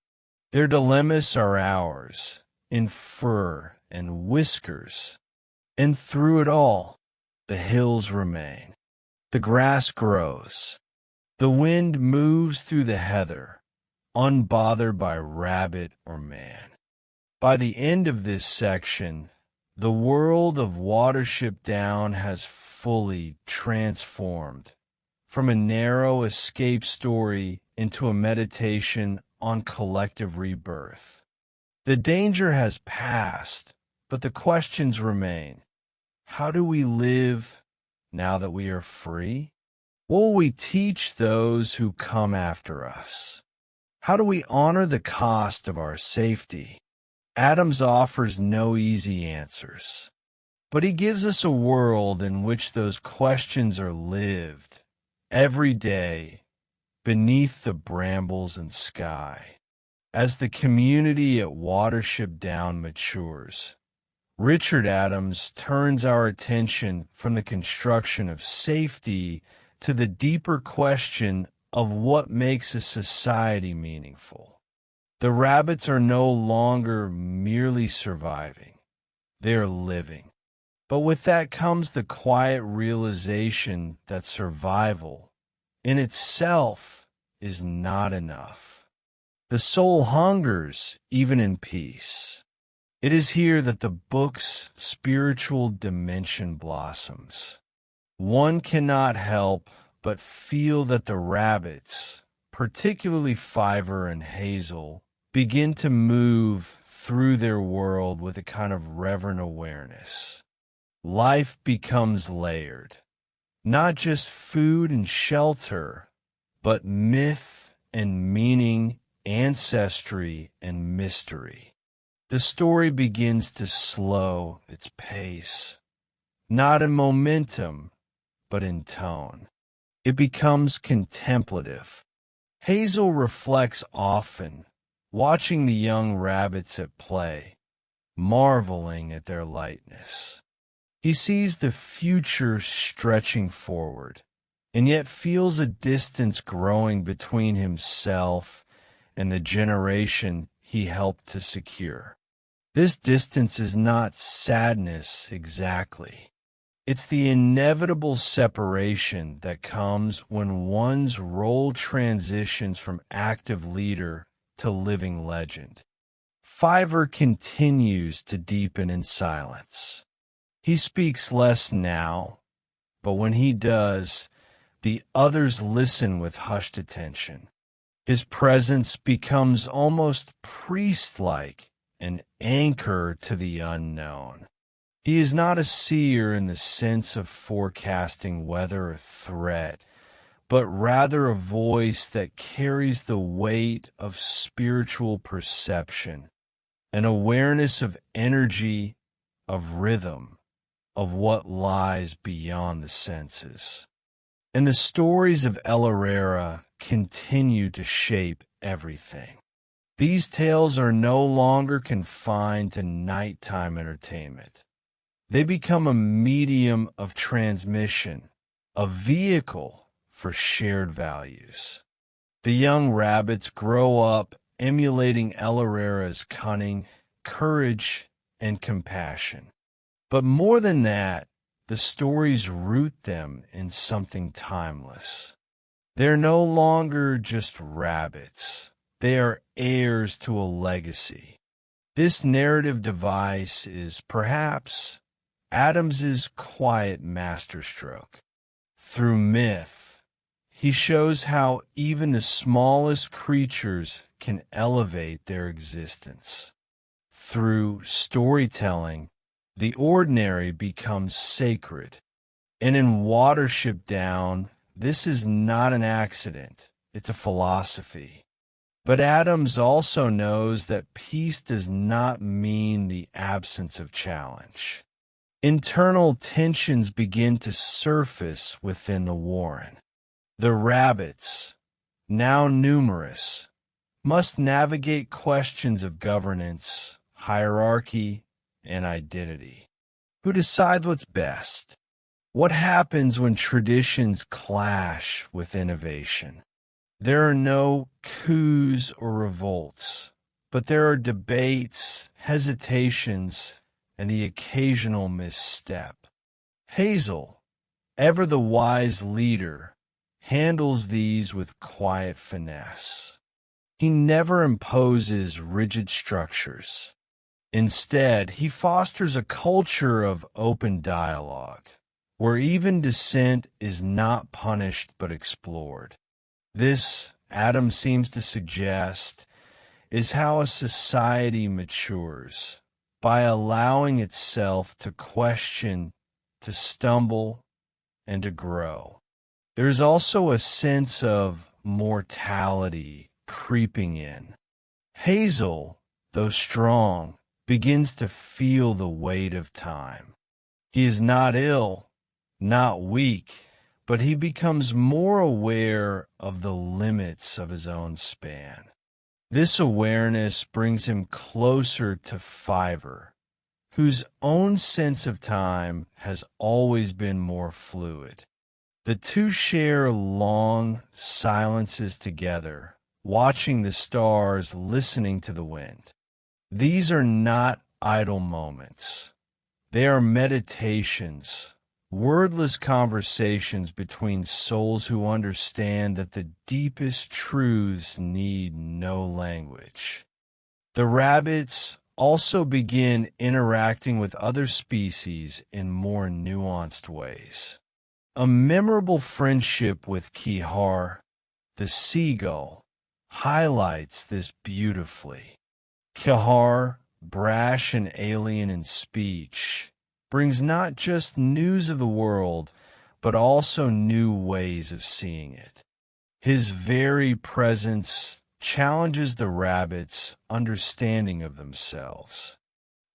Their dilemmas are ours, in fur and whiskers. And through it all, the hills remain. The grass grows. The wind moves through the heather, unbothered by rabbit or man. By the end of this section, the world of Watership Down has fully transformed from a narrow escape story into a meditation on collective rebirth. The danger has passed, but the questions remain. How do we live now that we are free? What will we teach those who come after us? How do we honor the cost of our safety? Adams offers no easy answers, but he gives us a world in which those questions are lived every day beneath the brambles and sky. As the community at Watership Down matures, Richard Adams turns our attention from the construction of safety to the deeper question of what makes a society meaningful. The rabbits are no longer merely surviving, they are living. But with that comes the quiet realization that survival in itself is not enough. The soul hungers even in peace. It is here that the book's spiritual dimension blossoms. One cannot help but feel that the rabbits, particularly Fiver and Hazel, begin to move through their world with a kind of reverent awareness. Life becomes layered, not just food and shelter, but myth and meaning, ancestry and mystery. The story begins to slow its pace, not in momentum, but in tone. It becomes contemplative. Hazel reflects often, watching the young rabbits at play, marveling at their lightness. He sees the future stretching forward, and yet feels a distance growing between himself and the generation he helped to secure. This distance is not sadness exactly. It's the inevitable separation that comes when one's role transitions from active leader to living legend. Fiver continues to deepen in silence. He speaks less now, but when he does, the others listen with hushed attention. His presence becomes almost priest-like, an anchor to the unknown. He is not a seer in the sense of forecasting weather or threat, but rather a voice that carries the weight of spiritual perception, an awareness of energy, of rhythm, of what lies beyond the senses. And the stories of El Herrera continue to shape everything. These tales are no longer confined to nighttime entertainment. They become a medium of transmission, a vehicle for shared values. The young rabbits grow up emulating El Herrera's cunning, courage, and compassion. But more than that, the stories root them in something timeless. They're no longer just rabbits. They are heirs to a legacy. This narrative device is perhaps Adams's quiet masterstroke. Through myth, he shows how even the smallest creatures can elevate their existence. Through storytelling, the ordinary becomes sacred. And in Watership Down, this is not an accident, it's a philosophy. But Adams also knows that peace does not mean the absence of challenge. Internal tensions begin to surface within the warren. The rabbits, now numerous, must navigate questions of governance, hierarchy, and identity. Who decides what's best? What happens when traditions clash with innovation? There are no coups or revolts, but there are debates, hesitations, and the occasional misstep. Hazel, ever the wise leader, handles these with quiet finesse. He never imposes rigid structures. Instead, he fosters a culture of open dialogue, where even dissent is not punished but explored. This, Adam seems to suggest, is how a society matures, by allowing itself to question, to stumble, and to grow. There's also a sense of mortality creeping in. Hazel, though strong, begins to feel the weight of time. He is not ill, not weak, but he becomes more aware of the limits of his own span. This awareness brings him closer to Fiver, whose own sense of time has always been more fluid. The two share long silences together, watching the stars, listening to the wind. These are not idle moments. They are meditations, wordless conversations between souls who understand that the deepest truths need no language. The rabbits also begin interacting with other species in more nuanced ways. A memorable friendship with Kihar, the seagull, highlights this beautifully. Kihar, brash and alien in speech, brings not just news of the world, but also new ways of seeing it. His very presence challenges the rabbits' understanding of themselves.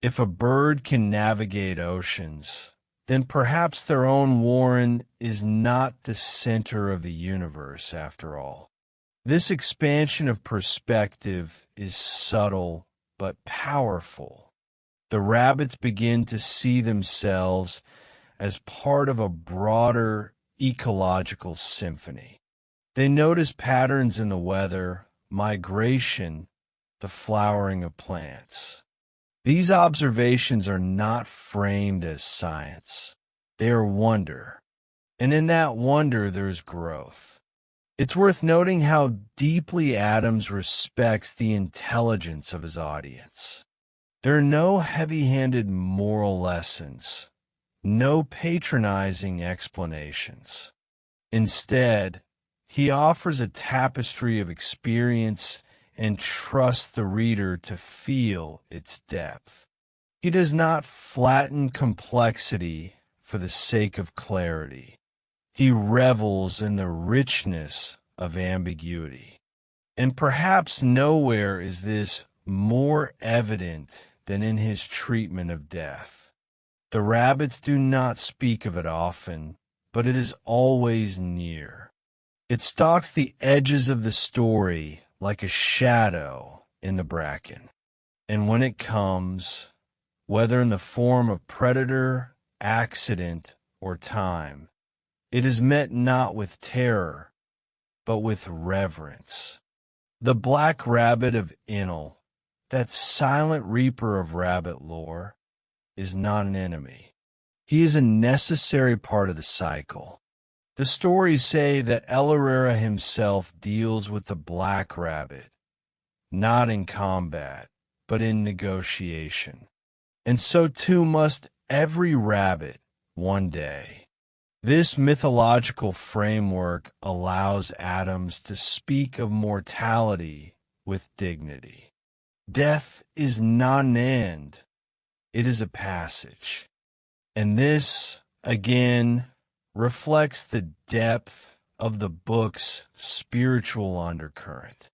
If a bird can navigate oceans, then perhaps their own warren is not the center of the universe after all. This expansion of perspective is subtle but powerful. The rabbits begin to see themselves as part of a broader ecological symphony. They notice patterns in the weather, migration, the flowering of plants. These observations are not framed as science. They are wonder. And in that wonder, there's growth. It's worth noting how deeply Adams respects the intelligence of his audience. There are no heavy-handed moral lessons, no patronizing explanations. Instead, he offers a tapestry of experience and trusts the reader to feel its depth. He does not flatten complexity for the sake of clarity. He revels in the richness of ambiguity. And perhaps nowhere is this more evident than in his treatment of death. The rabbits do not speak of it often, but it is always near. It stalks the edges of the story like a shadow in the bracken. And when it comes, whether in the form of predator, accident, or time, it is met not with terror, but with reverence. The black rabbit of Inal, that silent reaper of rabbit lore, is not an enemy. He is a necessary part of the cycle. The stories say that Elarera himself deals with the black rabbit, not in combat, but in negotiation. And so too must every rabbit one day. This mythological framework allows Adams to speak of mortality with dignity. Death is not an end, it is a passage. And this, again, reflects the depth of the book's spiritual undercurrent.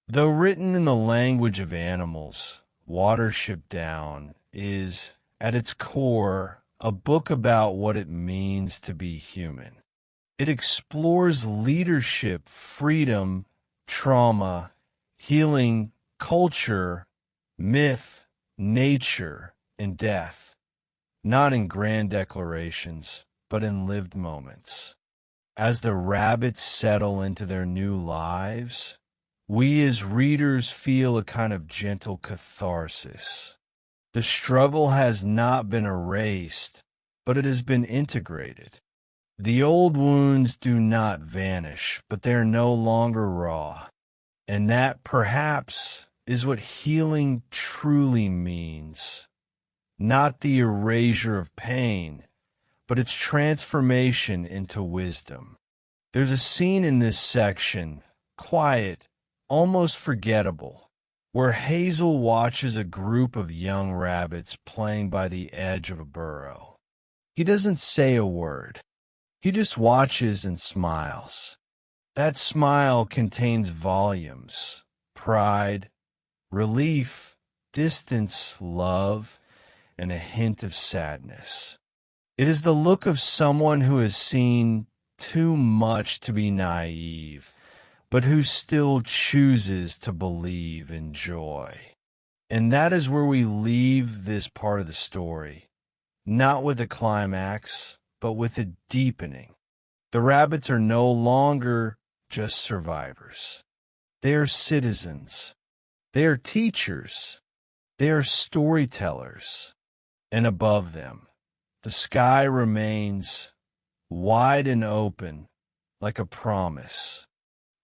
Though written in the language of animals, Watership Down is, at its core, a book about what it means to be human. It explores leadership, freedom, trauma, healing, culture, myth, nature, and death, not in grand declarations, but in lived moments. As the rabbits settle into their new lives, we as readers feel a kind of gentle catharsis. The struggle has not been erased, but it has been integrated. The old wounds do not vanish, but they are no longer raw. And that, perhaps, is what healing truly means. Not the erasure of pain, but its transformation into wisdom. There's a scene in this section, quiet, almost forgettable, where Hazel watches a group of young rabbits playing by the edge of a burrow. He doesn't say a word. He just watches and smiles. That smile contains volumes: pride, relief, distance, love, and a hint of sadness. It is the look of someone who has seen too much to be naive, but who still chooses to believe in joy. And that is where we leave this part of the story, not with a climax, but with a deepening. The rabbits are no longer just survivors. They are citizens. They are teachers. They are storytellers. And above them, the sky remains wide and open, like a promise.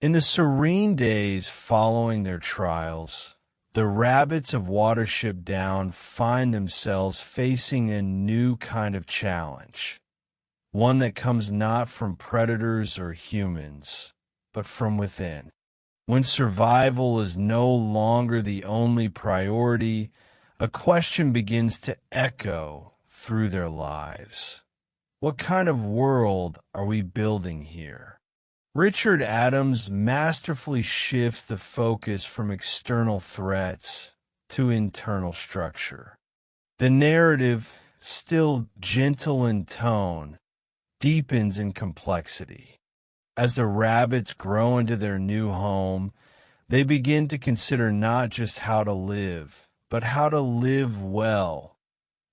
In the serene days following their trials, the rabbits of Watership Down find themselves facing a new kind of challenge, one that comes not from predators or humans, but from within. When survival is no longer the only priority, a question begins to echo through their lives. What kind of world are we building here? Richard Adams masterfully shifts the focus from external threats to internal structure. The narrative, still gentle in tone, deepens in complexity. As the rabbits grow into their new home, they begin to consider not just how to live, but how to live well,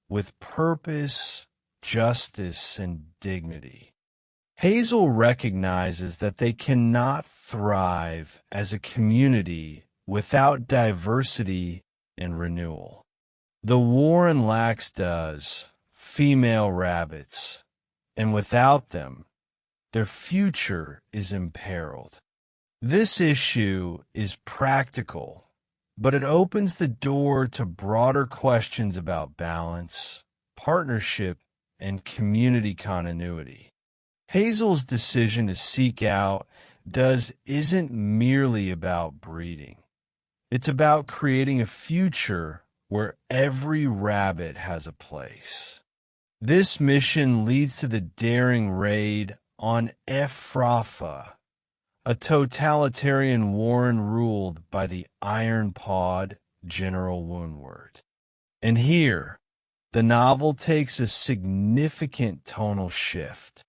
with purpose, justice, and dignity. Hazel recognizes that they cannot thrive as a community without diversity and renewal. The Warren Lax does, female rabbits, and without them, their future is imperiled. This issue is practical, but it opens the door to broader questions about balance, partnership, and community continuity. Hazel's decision to seek out isn't merely about breeding. It's about creating a future where every rabbit has a place. This mission leads to the daring raid on Ephrafa, a totalitarian warren ruled by the iron-pawed General Woundward. And here, the novel takes a significant tonal shift.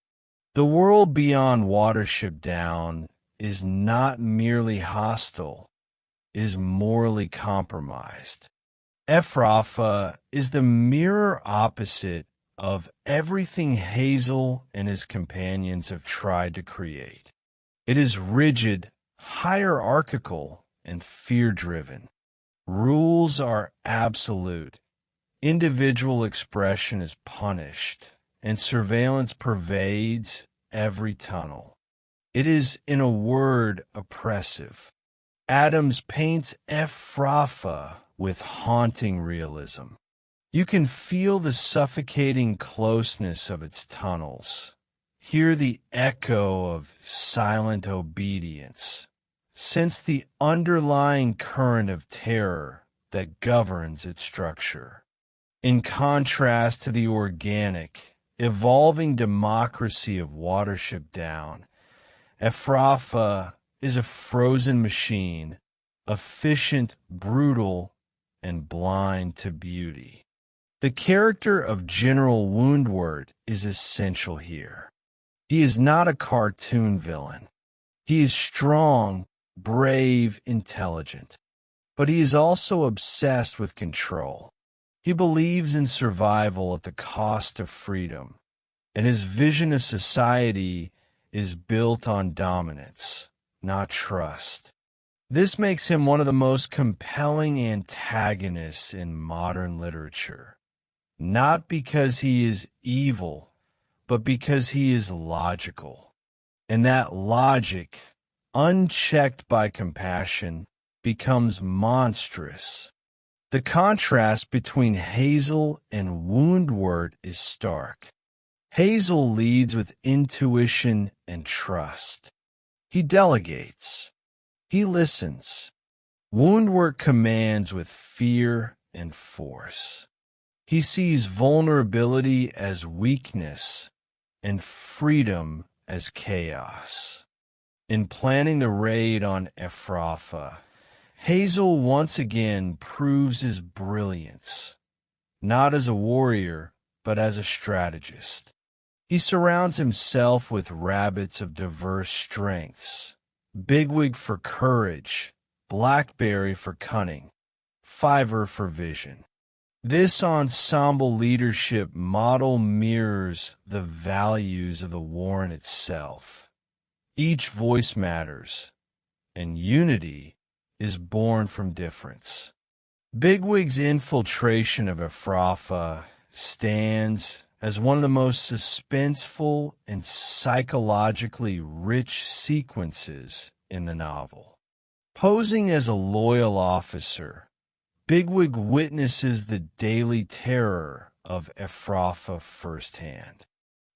The world beyond Watership Down is not merely hostile, is morally compromised. Ephrafa is the mirror opposite of everything Hazel and his companions have tried to create. It is rigid, hierarchical, and fear-driven. Rules are absolute. Individual expression is punished, and surveillance pervades every tunnel. It is, in a word, oppressive. Adams paints Ephrafa with haunting realism. You can feel the suffocating closeness of its tunnels, hear the echo of silent obedience, sense the underlying current of terror that governs its structure. In contrast to the organic, evolving democracy of Watership Down, Ephrafa is a frozen machine, efficient, brutal, and blind to beauty. The character of General Woundwort is essential here. He is not a cartoon villain. He is strong, brave, intelligent, but he is also obsessed with control. He believes in survival at the cost of freedom, and his vision of society is built on dominance, not trust. This makes him one of the most compelling antagonists in modern literature, not because he is evil, but because he is logical. And that logic, unchecked by compassion, becomes monstrous. The contrast between Hazel and Woundwort is stark. Hazel leads with intuition and trust. He delegates. He listens. Woundwort commands with fear and force. He sees vulnerability as weakness and freedom as chaos. In planning the raid on Ephrafa, Hazel once again proves his brilliance, not as a warrior, but as a strategist. He surrounds himself with rabbits of diverse strengths: Bigwig for courage, Blackberry for cunning, Fiver for vision. This ensemble leadership model mirrors the values of the Warren itself. Each voice matters, and unity is born from difference. Bigwig's infiltration of Ephrafa stands as one of the most suspenseful and psychologically rich sequences in the novel. Posing as a loyal officer, Bigwig witnesses the daily terror of Ephrafa firsthand.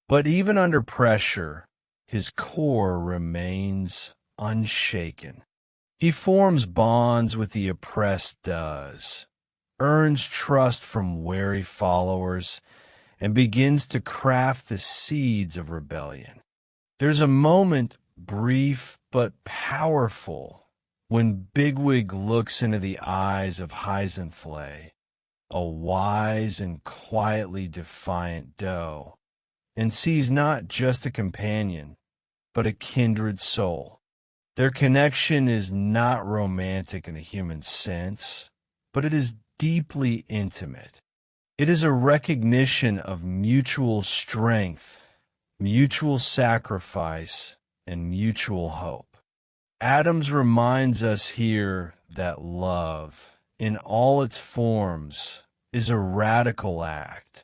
But even under pressure, his core remains unshaken. He forms bonds with the oppressed does, earns trust from wary followers, and begins to craft the seeds of rebellion. There's a moment, brief but powerful, when Bigwig looks into the eyes of Heisenflay, a wise and quietly defiant doe, and sees not just a companion, but a kindred soul. Their connection is not romantic in the human sense, but it is deeply intimate. It is a recognition of mutual strength, mutual sacrifice, and mutual hope. Adams reminds us here that love, in all its forms, is a radical act,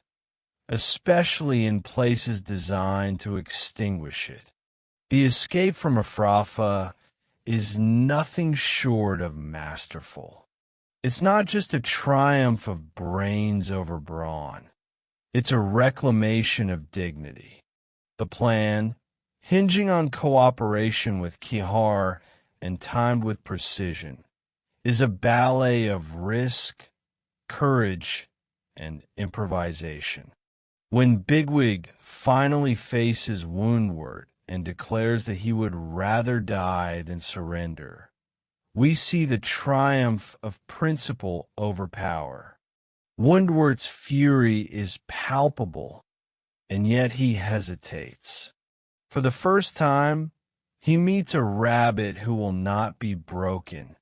especially in places designed to extinguish it. The escape from Ephrafa is nothing short of masterful. It's not just a triumph of brains over brawn. It's a reclamation of dignity. The plan, hinging on cooperation with Kihar and timed with precision, is a ballet of risk, courage, and improvisation. When Bigwig finally faces Woundwort and declares that he would rather die than surrender, we see the triumph of principle over power. Woundwort's fury is palpable, and yet he hesitates. For the first time, he meets a rabbit who will not be broken.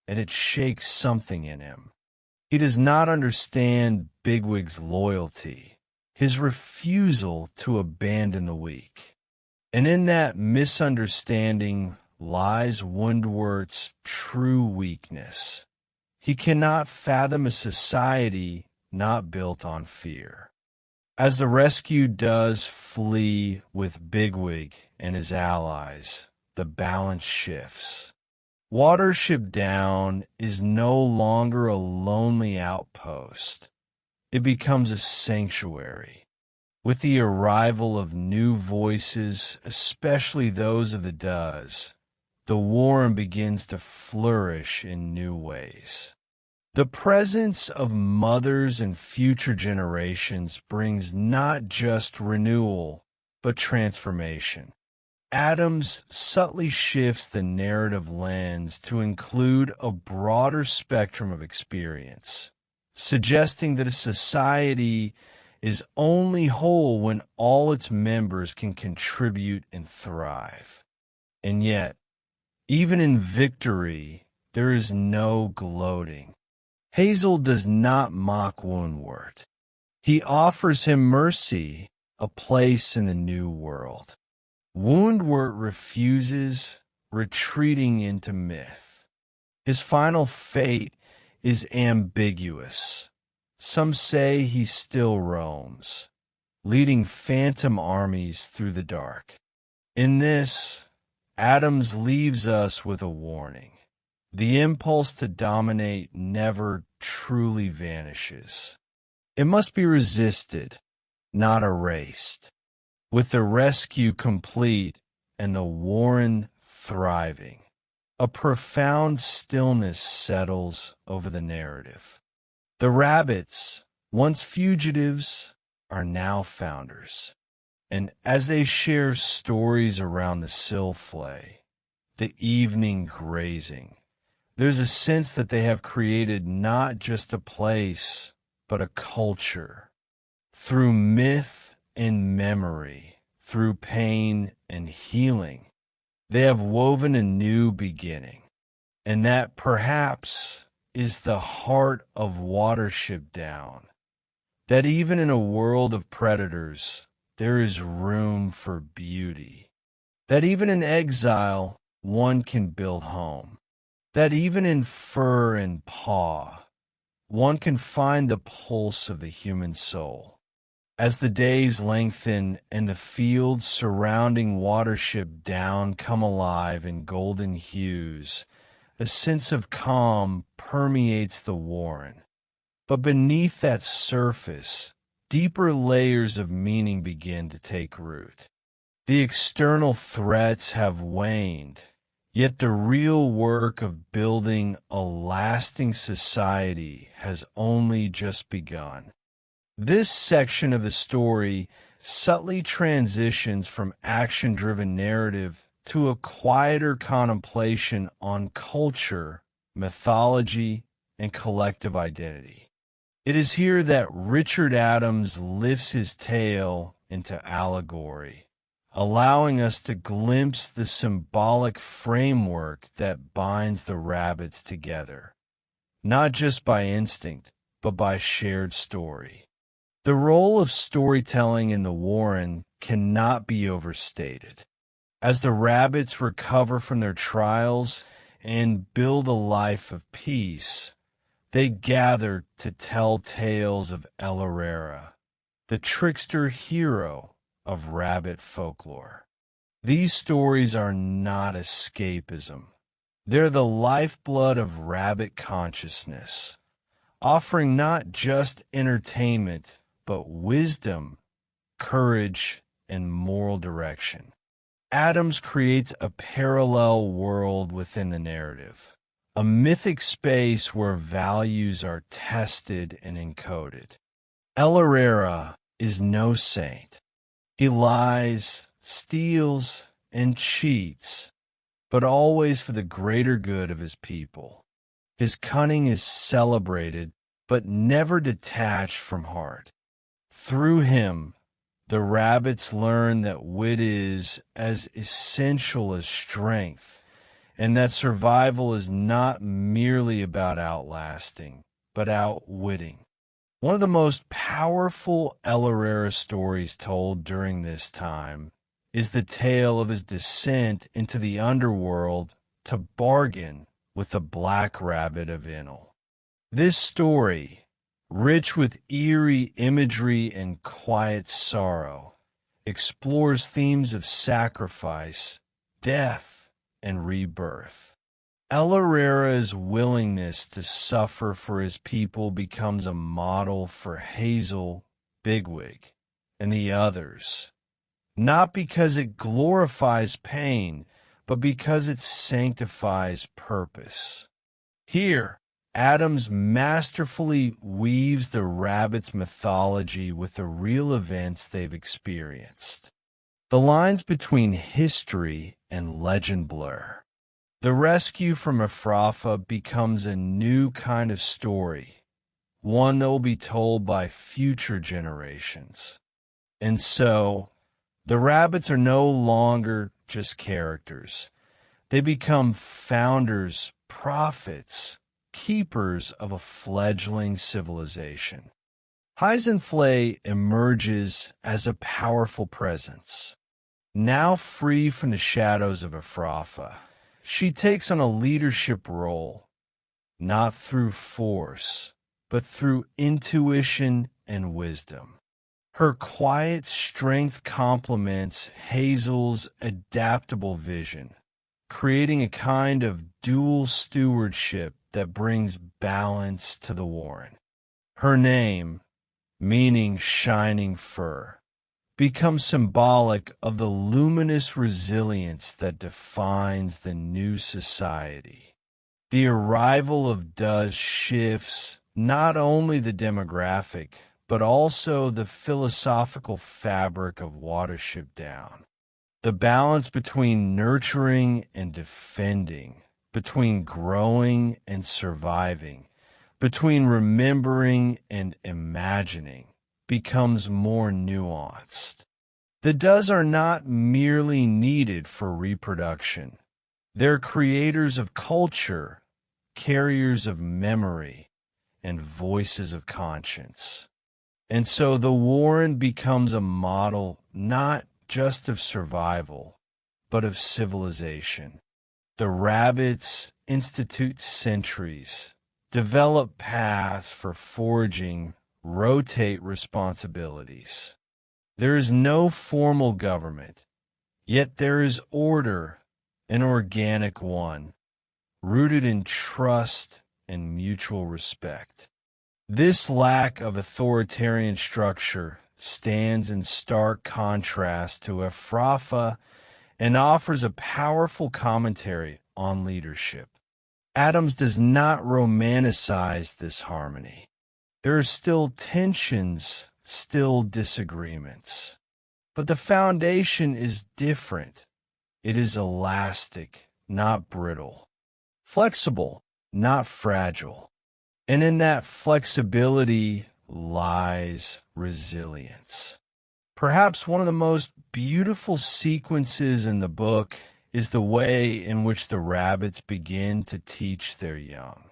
and it shakes something in him. He does not understand Bigwig's loyalty, his refusal to abandon the weak. And in that misunderstanding lies Woundwort's true weakness. He cannot fathom a society not built on fear. As the rescue does flee with Bigwig and his allies, the balance shifts. Watership Down is no longer a lonely outpost. It becomes a sanctuary. With the arrival of new voices, especially those of the Does, the warren begins to flourish in new ways. The presence of mothers and future generations brings not just renewal, but transformation. Adams subtly shifts the narrative lens to include a broader spectrum of experience, suggesting that a society is only whole when all its members can contribute and thrive. And yet, even in victory, there is no gloating. Hazel does not mock Woundwort. He offers him mercy, a place in the new world. Woundwort refuses, retreating into myth. His final fate is ambiguous. Some say he still roams, leading phantom armies through the dark. In this, Adams leaves us with a warning. The impulse to dominate never truly vanishes. It must be resisted, not erased. With the rescue complete and the warren thriving, a profound stillness settles over the narrative. The rabbits, once fugitives, are now founders. And as they share stories around the sylphlay, the evening grazing, there's a sense that they have created not just a place, but a culture. Through myth and memory, through pain and healing, they have woven a new beginning. And that perhaps is the heart of Watership Down. That even in a world of predators, there is room for beauty. That even in exile, one can build home. That even in fur and paw, one can find the pulse of the human soul. As the days lengthen and the fields surrounding Watership Down come alive in golden hues, a sense of calm permeates the warren. But beneath that surface, deeper layers of meaning begin to take root. The external threats have waned, yet the real work of building a lasting society has only just begun. This section of the story subtly transitions from action-driven narrative to a quieter contemplation on culture, mythology, and collective identity. It is here that Richard Adams lifts his tale into allegory, allowing us to glimpse the symbolic framework that binds the rabbits together, not just by instinct, but by shared story. The role of storytelling in the warren cannot be overstated. As the rabbits recover from their trials and build a life of peace, they gather to tell tales of El Herrera, the trickster hero of rabbit folklore. These stories are not escapism. They're the lifeblood of rabbit consciousness, offering not just entertainment, but wisdom, courage, and moral direction. Adams creates a parallel world within the narrative, a mythic space where values are tested and encoded. El Herrera is no saint. He lies, steals, and cheats, but always for the greater good of his people. His cunning is celebrated, but never detached from heart. Through him, the rabbits learn that wit is as essential as strength, and that survival is not merely about outlasting, but outwitting. One of the most powerful El Herrera stories told during this time is the tale of his descent into the underworld to bargain with the Black Rabbit of Enel. This story, rich with eerie imagery and quiet sorrow, explores themes of sacrifice, death, and rebirth. El Herrera's willingness to suffer for his people becomes a model for Hazel, Bigwig, and the others, not because it glorifies pain, but because it sanctifies purpose. Here, Adams masterfully weaves the rabbit's mythology with the real events they've experienced. The lines between history and legend blur. The rescue from Afrafa becomes a new kind of story, one that will be told by future generations. And so, the rabbits are no longer just characters. They become founders, prophets, keepers of a fledgling civilization. Heisenflay emerges as a powerful presence. Now free from the shadows of Afrafa, she takes on a leadership role, not through force, but through intuition and wisdom. Her quiet strength complements Hazel's adaptable vision, creating a kind of dual stewardship that brings balance to the Warren. Her name, meaning shining fur, becomes symbolic of the luminous resilience that defines the new society. The arrival of Duz shifts not only the demographic, but also the philosophical fabric of Watership Down. The balance between nurturing and defending, between growing and surviving, between remembering and imagining, becomes more nuanced. The Duz are not merely needed for reproduction. They're creators of culture, carriers of memory, and voices of conscience. And so the Warren becomes a model not just of survival, but of civilization. The rabbits institute sentries, develop paths for foraging, rotate responsibilities. There is no formal government, yet there is order, an organic one, rooted in trust and mutual respect. This lack of authoritarian structure stands in stark contrast to Afrafa and offers a powerful commentary on leadership. Adams does not romanticize this harmony. There are still tensions, still disagreements. But the foundation is different. It is elastic, not brittle. Flexible, not fragile. And in that flexibility lies resilience. Perhaps one of the most beautiful sequences in the book is the way in which the rabbits begin to teach their young.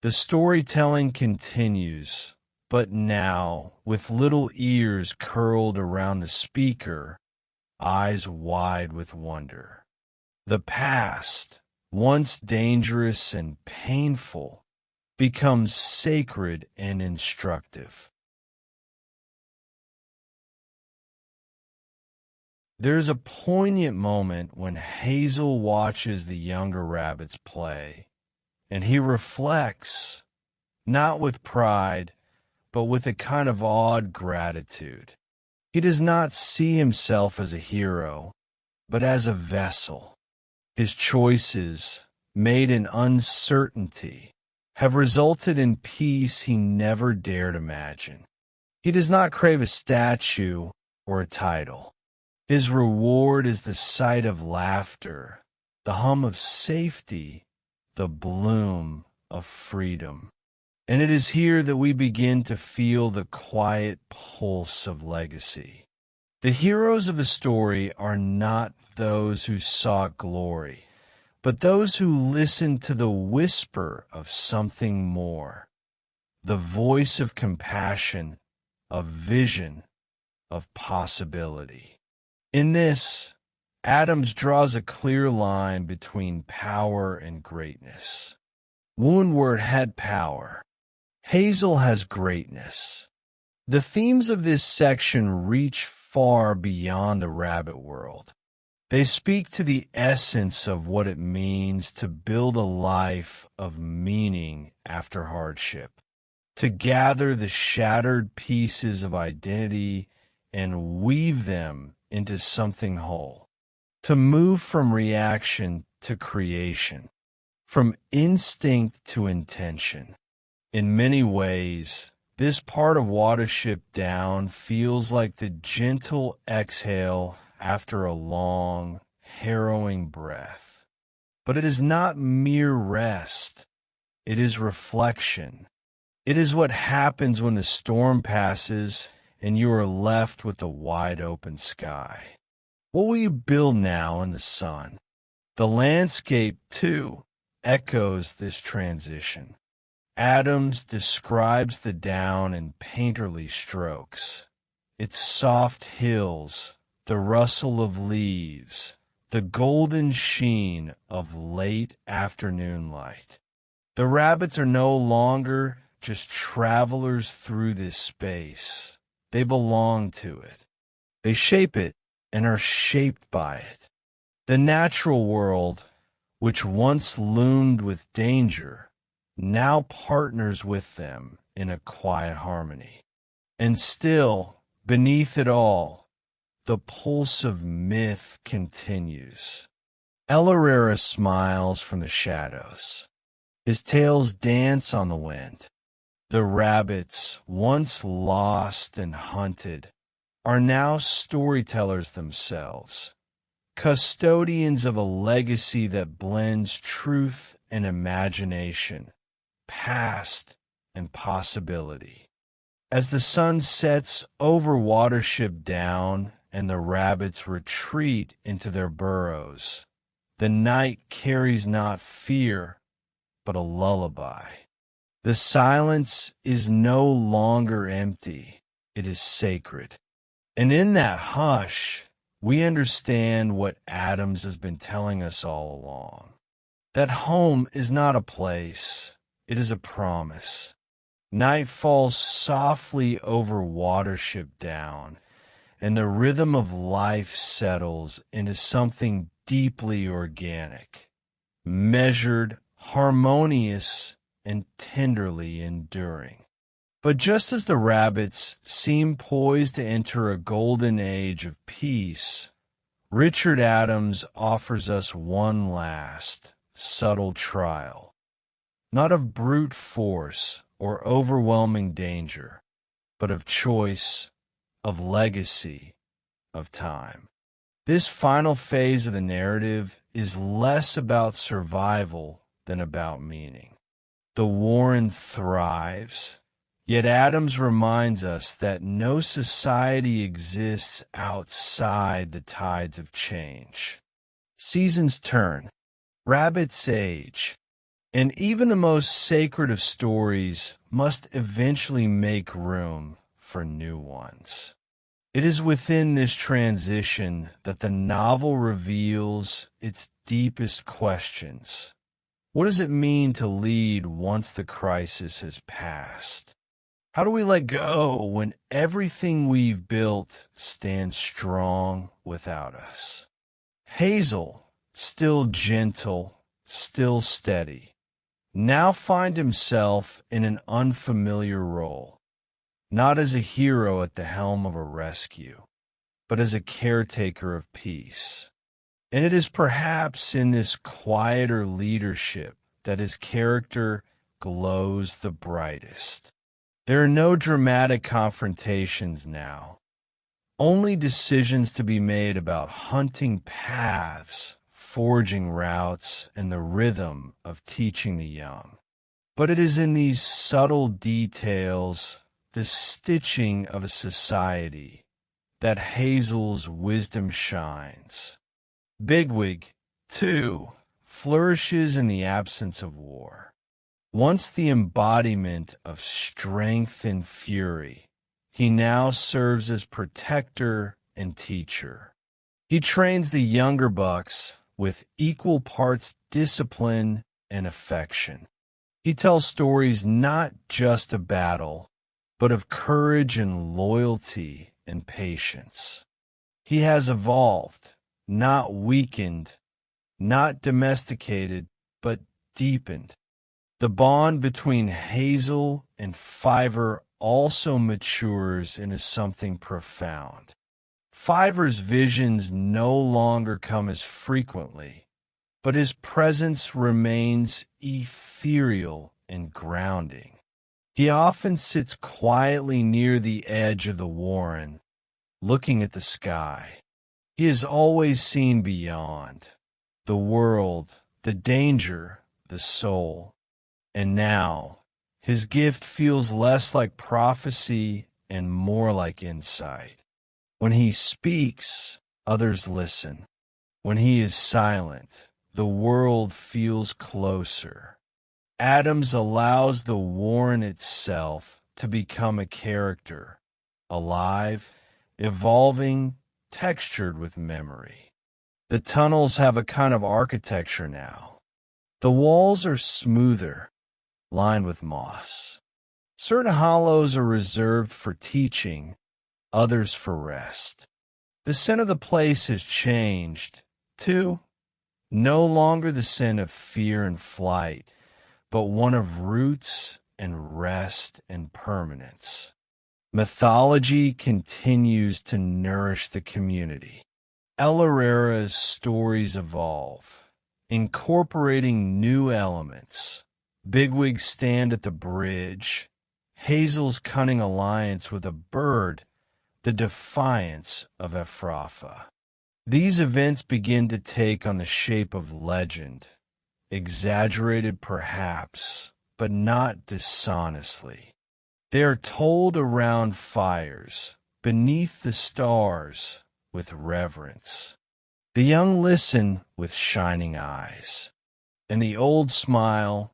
The storytelling continues, but now with little ears curled around the speaker, eyes wide with wonder. The past, once dangerous and painful, becomes sacred and instructive. There's a poignant moment when Hazel watches the younger rabbits play, and he reflects, not with pride, but with a kind of awed gratitude. He does not see himself as a hero, but as a vessel. His choices, made in uncertainty, have resulted in peace he never dared imagine. He does not crave a statue or a title. His reward is the sight of laughter, the hum of safety, the bloom of freedom. And it is here that we begin to feel the quiet pulse of legacy. The heroes of the story are not those who sought glory, but those who listen to the whisper of something more, the voice of compassion, of vision, of possibility. In this, Adams draws a clear line between power and greatness. Woundwort had power. Hazel has greatness. The themes of this section reach far beyond the rabbit world. They speak to the essence of what it means to build a life of meaning after hardship, to gather the shattered pieces of identity and weave them into something whole, to move from reaction to creation, from instinct to intention. In many ways, this part of Watership Down feels like the gentle exhale after a long, harrowing breath. But it is not mere rest. It is reflection. It is what happens when the storm passes and you are left with a wide-open sky. What will you build now in the sun? The landscape, too, echoes this transition. Adams describes the down in painterly strokes. Its soft hills, the rustle of leaves, the golden sheen of late afternoon light. The rabbits are no longer just travelers through this space. They belong to it. They shape it and are shaped by it. The natural world, which once loomed with danger, now partners with them in a quiet harmony. And still, beneath it all, the pulse of myth continues. El Herrera smiles from the shadows. His tails dance on the wind. The rabbits, once lost and hunted, are now storytellers themselves, custodians of a legacy that blends truth and imagination, past and possibility. As the sun sets over Watership Down and the rabbits retreat into their burrows, the night carries not fear, but a lullaby. The silence is no longer empty, it is sacred. And in that hush, we understand what Adams has been telling us all along. That home is not a place, it is a promise. Night falls softly over Watership Down, and the rhythm of life settles into something deeply organic, measured, harmonious, and tenderly enduring. But just as the rabbits seem poised to enter a golden age of peace, Richard Adams offers us one last, subtle trial, not of brute force or overwhelming danger, but of choice, of legacy, of time. This final phase of the narrative is less about survival than about meaning. The Warren thrives, yet Adams reminds us that no society exists outside the tides of change. Seasons turn, rabbits age, and even the most sacred of stories must eventually make room for new ones. It is within this transition that the novel reveals its deepest questions. What does it mean to lead once the crisis has passed? How do we let go when everything we've built stands strong without us? Hazel, still gentle, still steady, now finds himself in an unfamiliar role, not as a hero at the helm of a rescue, but as a caretaker of peace. And it is perhaps in this quieter leadership that his character glows the brightest. There are no dramatic confrontations now, only decisions to be made about hunting paths, forging routes, and the rhythm of teaching the young. But it is in these subtle details, the stitching of a society, that Hazel's wisdom shines. Bigwig, too, flourishes in the absence of war. Once the embodiment of strength and fury, he now serves as protector and teacher. He trains the younger bucks with equal parts discipline and affection. He tells stories not just of battle, but of courage and loyalty and patience. He has evolved, not weakened, not domesticated, but deepened. The bond between Hazel and Fiver also matures into something profound. Fiver's visions no longer come as frequently, but his presence remains ethereal and grounding. He often sits quietly near the edge of the warren, looking at the sky. He has always seen beyond the world, the danger, the soul. And now, his gift feels less like prophecy and more like insight. When he speaks, others listen. When he is silent, the world feels closer. Adams allows the warren itself to become a character, alive, evolving, textured with memory. The tunnels have a kind of architecture now. The walls are smoother, lined with moss. Certain hollows are reserved for teaching, others for rest. The scent of the place has changed, too. No longer the scent of fear and flight, but one of roots and rest and permanence. Mythology continues to nourish the community. El Herrera's stories evolve, incorporating new elements. Bigwigs stand at the bridge, Hazel's cunning alliance with a bird, the defiance of Ephrafa. These events begin to take on the shape of legend, exaggerated perhaps, but not dishonestly. They are told around fires, beneath the stars, with reverence. The young listen with shining eyes, and the old smile,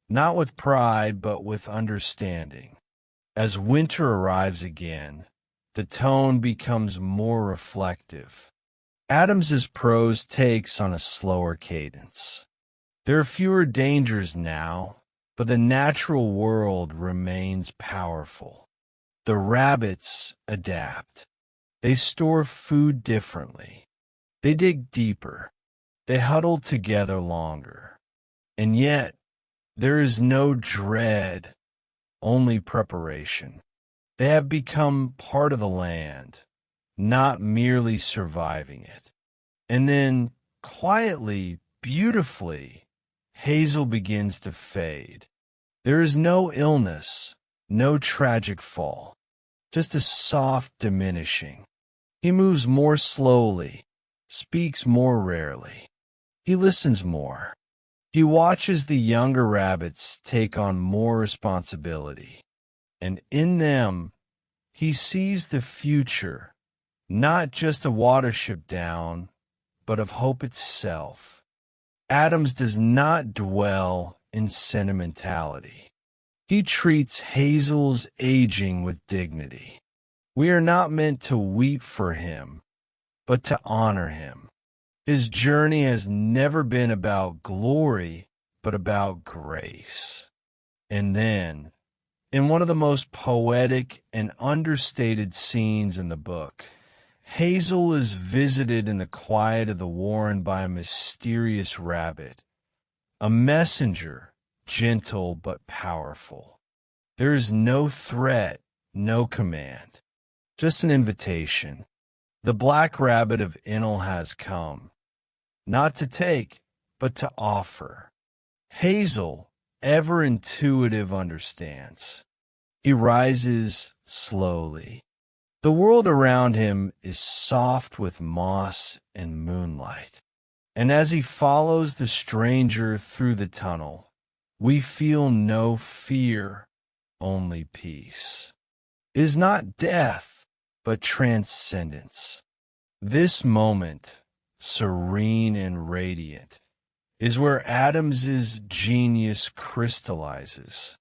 not with pride, but with understanding. As winter arrives again, the tone becomes more reflective. Adams's prose takes on a slower cadence. There are fewer dangers now, but the natural world remains powerful. The rabbits adapt. They store food differently. They dig deeper. They huddle together longer. And yet, there is no dread, only preparation. They have become part of the land, not merely surviving it. And then, quietly, beautifully, Hazel begins to fade. There is no illness, no tragic fall, just a soft diminishing. He moves more slowly, speaks more rarely. He listens more. He watches the younger rabbits take on more responsibility, and in them, he sees the future, not just of Watership Down, but of hope itself. Adams does not dwell in sentimentality. He treats Hazel's aging with dignity. We are not meant to weep for him, but to honor him. His journey has never been about glory, but about grace. And then, in one of the most poetic and understated scenes in the book, Hazel is visited in the quiet of the warren by a mysterious rabbit, a messenger, gentle but powerful. There is no threat, no command, just an invitation. The black rabbit of Enel has come, not to take, but to offer. Hazel, ever intuitive, understands. He rises slowly. The world around him is soft with moss and moonlight. And as he follows the stranger through the tunnel, we feel no fear, only peace. It is not death, but transcendence. This moment, serene and radiant, is where Adams's genius crystallizes.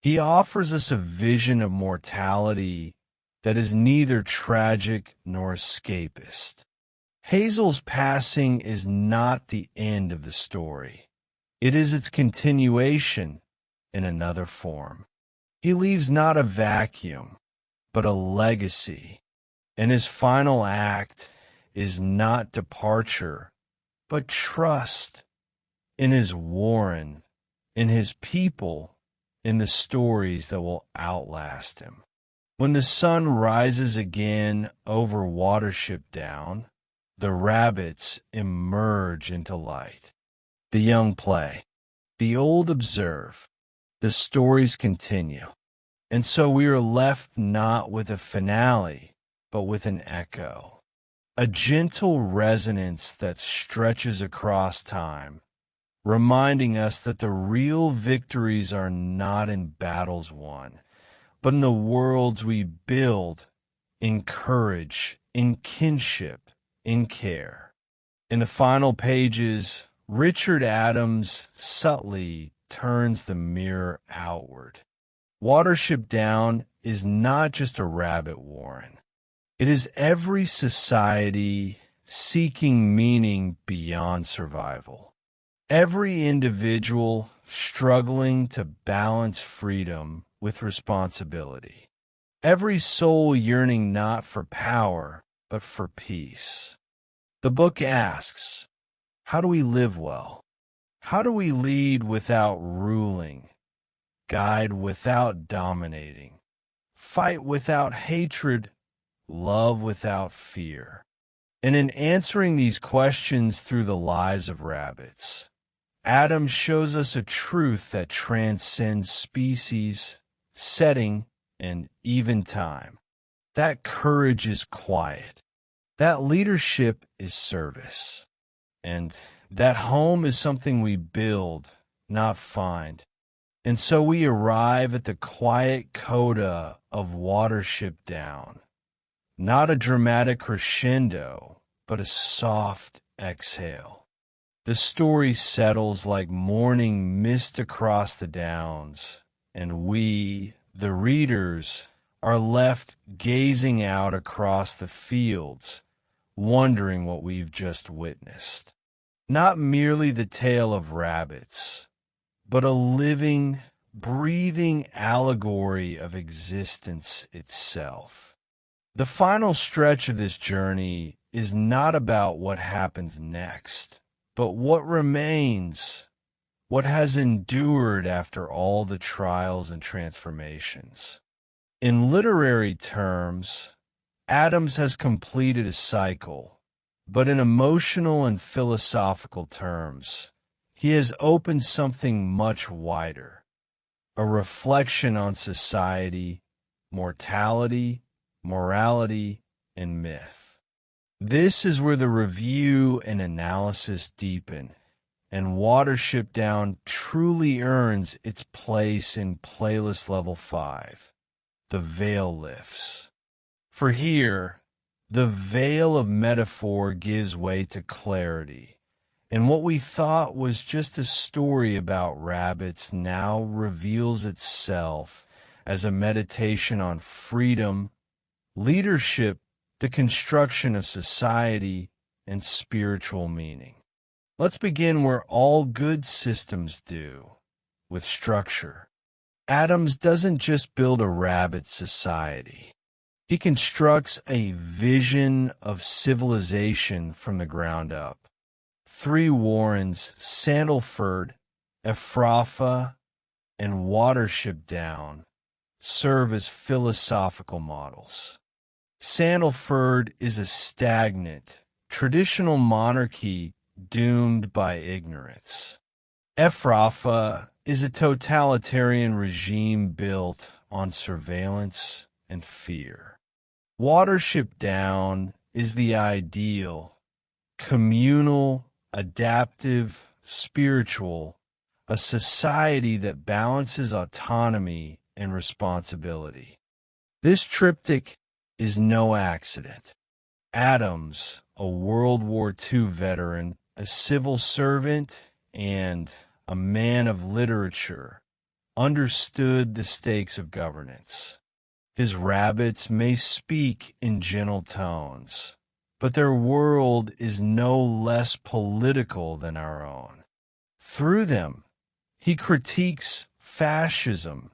He offers us a vision of mortality that is neither tragic nor escapist. Hazel's passing is not the end of the story. It is its continuation in another form. He leaves not a vacuum, but a legacy, and his final act is not departure, but trust in his warren, in his people, in the stories that will outlast him. When the sun rises again over Watership Down, the rabbits emerge into light. The young play, the old observe, the stories continue. And so we are left not with a finale, but with an echo, a gentle resonance that stretches across time, reminding us that the real victories are not in battles won, but in the worlds we build, in courage, in kinship, in care. In the final pages, Richard Adams subtly turns the mirror outward. Watership Down is not just a rabbit warren. It is every society seeking meaning beyond survival. Every individual struggling to balance freedom with responsibility. Every soul yearning not for power, but for peace. The book asks, how do we live well? How do we lead without ruling? Guide without dominating? Fight without hatred? Love without fear? And in answering these questions through the lives of rabbits, Adams shows us a truth that transcends species, setting, and even time. That courage is quiet. That leadership is service. And that home is something we build, not find. And so we arrive at the quiet coda of Watership Down. Not a dramatic crescendo, but a soft exhale. The story settles like morning mist across the downs, and we, the readers, are left gazing out across the fields, wondering what we've just witnessed. Not merely the tale of rabbits, but a living, breathing allegory of existence itself. The final stretch of this journey is not about what happens next, but what remains, what has endured after all the trials and transformations. In literary terms, Adams has completed a cycle, but in emotional and philosophical terms, he has opened something much wider, a reflection on society, mortality, morality, and myth. This is where the review and analysis deepen, and Watership Down truly earns its place in playlist level 5. The veil lifts. For here, the veil of metaphor gives way to clarity, and what we thought was just a story about rabbits now reveals itself as a meditation on freedom, leadership, the construction of society, and spiritual meaning. Let's begin where all good systems do, with structure. Adams doesn't just build a rabbit society. He constructs a vision of civilization from the ground up. 3 warrens, Sandalford, Ephrafa, and Watership Down, serve as philosophical models. Sandalford is a stagnant, traditional monarchy doomed by ignorance. Ephrafa is a totalitarian regime built on surveillance and fear. Watership Down is the ideal, communal, adaptive, spiritual, a society that balances autonomy and responsibility. This triptych is no accident. Adams, a World War II veteran, a civil servant, and a man of literature, understood the stakes of governance. His rabbits may speak in gentle tones, but their world is no less political than our own. Through them, he critiques fascism,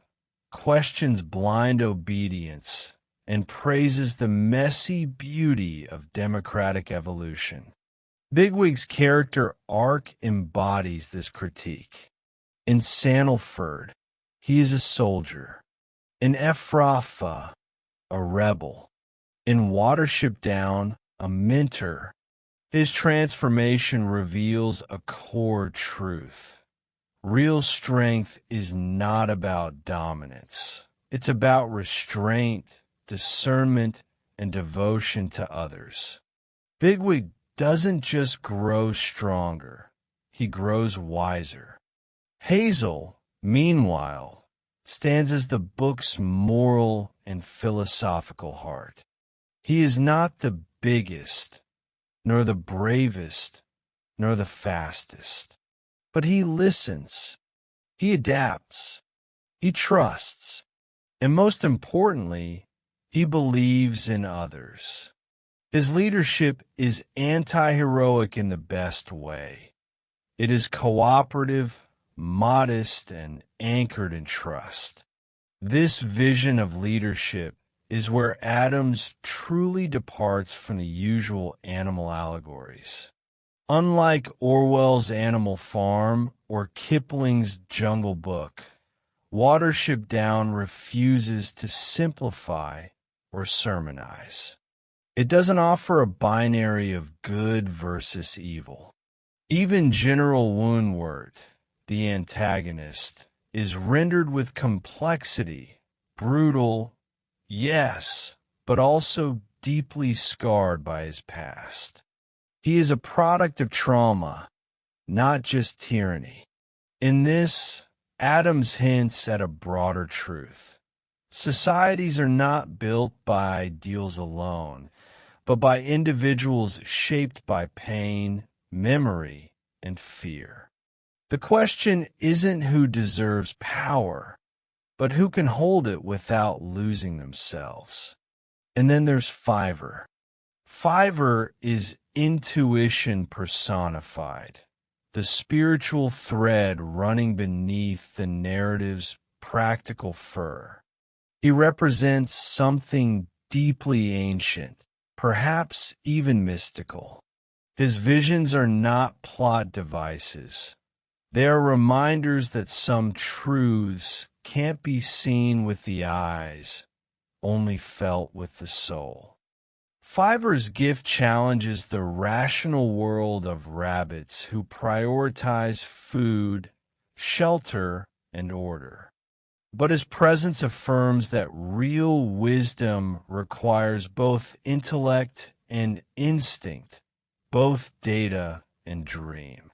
questions blind obedience, and praises the messy beauty of democratic evolution. Bigwig's character arc embodies this critique. In Sandalford, he is a soldier. In Ephrafa, a rebel. In Watership Down, a mentor. His transformation reveals a core truth. Real strength is not about dominance. It's about restraint, discernment, and devotion to others. Bigwig doesn't just grow stronger, he grows wiser. Hazel, meanwhile, stands as the book's moral and philosophical heart. He is not the biggest, nor the bravest, nor the fastest, but he listens, he adapts, he trusts, and most importantly, he believes in others. His leadership is anti-heroic in the best way. It is cooperative, modest, and anchored in trust. This vision of leadership is where Adams truly departs from the usual animal allegories. Unlike Orwell's Animal Farm or Kipling's Jungle Book, Watership Down refuses to simplify or sermonize. It doesn't offer a binary of good versus evil. Even General Woundwort, the antagonist, is rendered with complexity, brutal, yes, but also deeply scarred by his past. He is a product of trauma, not just tyranny. In this, Adams hints at a broader truth. Societies are not built by ideals alone, but by individuals shaped by pain, memory, and fear. The question isn't who deserves power, but who can hold it without losing themselves. And then there's Fiverr. Fiverr is intuition personified, the spiritual thread running beneath the narrative's practical fur. He represents something deeply ancient, perhaps even mystical. His visions are not plot devices. They are reminders that some truths can't be seen with the eyes, only felt with the soul. Fiverr's gift challenges the rational world of rabbits who prioritize food, shelter, and order. But his presence affirms that real wisdom requires both intellect and instinct, both data and dream.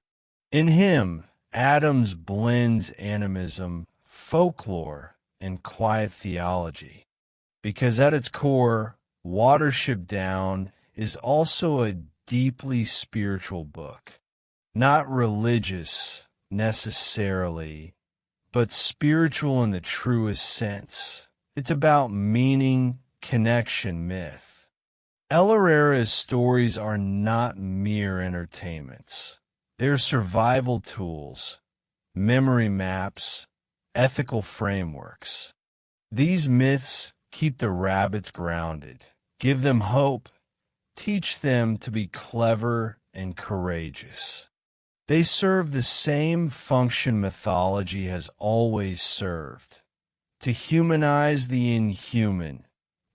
In him, Adams blends animism, folklore, and quiet theology, because at its core, Watership Down is also a deeply spiritual book, not religious necessarily, but spiritual in the truest sense. It's about meaning, connection, myth. El Herrera's stories are not mere entertainments. They're survival tools, memory maps, ethical frameworks. These myths keep the rabbits grounded, give them hope, teach them to be clever and courageous. They serve the same function mythology has always served: to humanize the inhuman,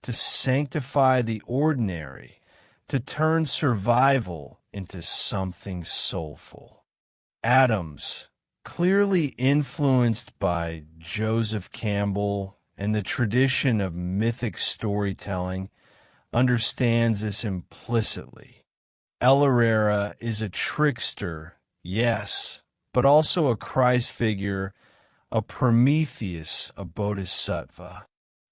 to sanctify the ordinary, to turn survival into something soulful. Adams, clearly influenced by Joseph Campbell and the tradition of mythic storytelling, understands this implicitly. El Herrera is a trickster, yes, but also a Christ figure, a Prometheus, a Bodhisattva.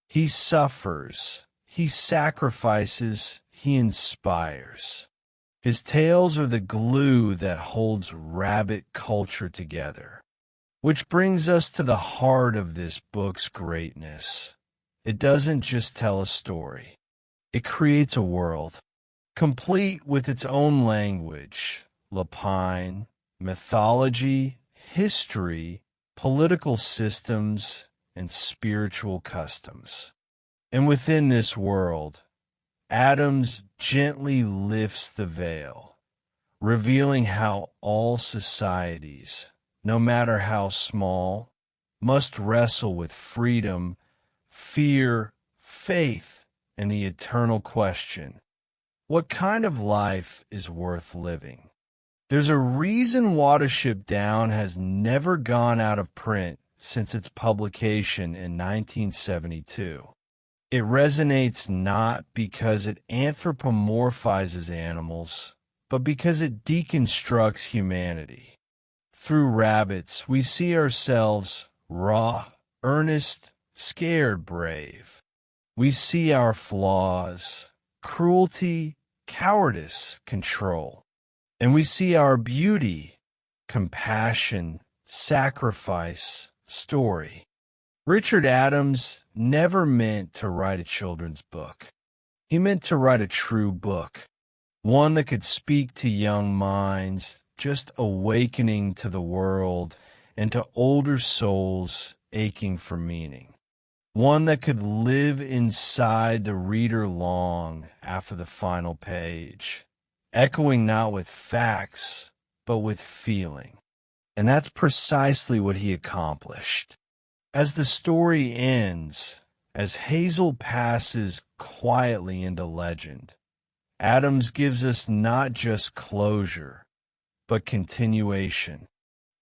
He suffers, he sacrifices, he inspires. His tales are the glue that holds rabbit culture together. Which brings us to the heart of this book's greatness. It doesn't just tell a story. It creates a world, complete with its own language, lapine, mythology, history, political systems, and spiritual customs. And within this world, Adams gently lifts the veil, revealing how all societies, no matter how small, must wrestle with freedom, fear, faith, and the eternal question, what kind of life is worth living? There's a reason Watership Down has never gone out of print since its publication in 1972. It resonates not because it anthropomorphizes animals, but because it deconstructs humanity. Through rabbits, we see ourselves raw, earnest, scared, brave. We see our flaws, cruelty, cowardice, control. And we see our beauty, compassion, sacrifice, story. Richard Adams never meant to write a children's book. He meant to write a true book, one that could speak to young minds just awakening to the world and to older souls aching for meaning. One that could live inside the reader long after the final page, echoing not with facts, but with feeling. And that's precisely what he accomplished. As the story ends, as Hazel passes quietly into legend, Adams gives us not just closure, but continuation.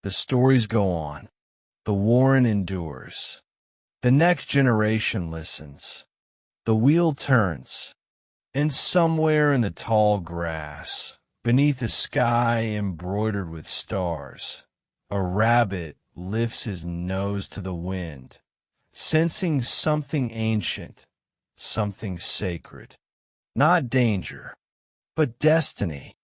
The stories go on. The warren endures. The next generation listens. The wheel turns. And somewhere in the tall grass, beneath a sky embroidered with stars, a rabbit lifts his nose to the wind, sensing something ancient, something sacred. Not danger, but destiny.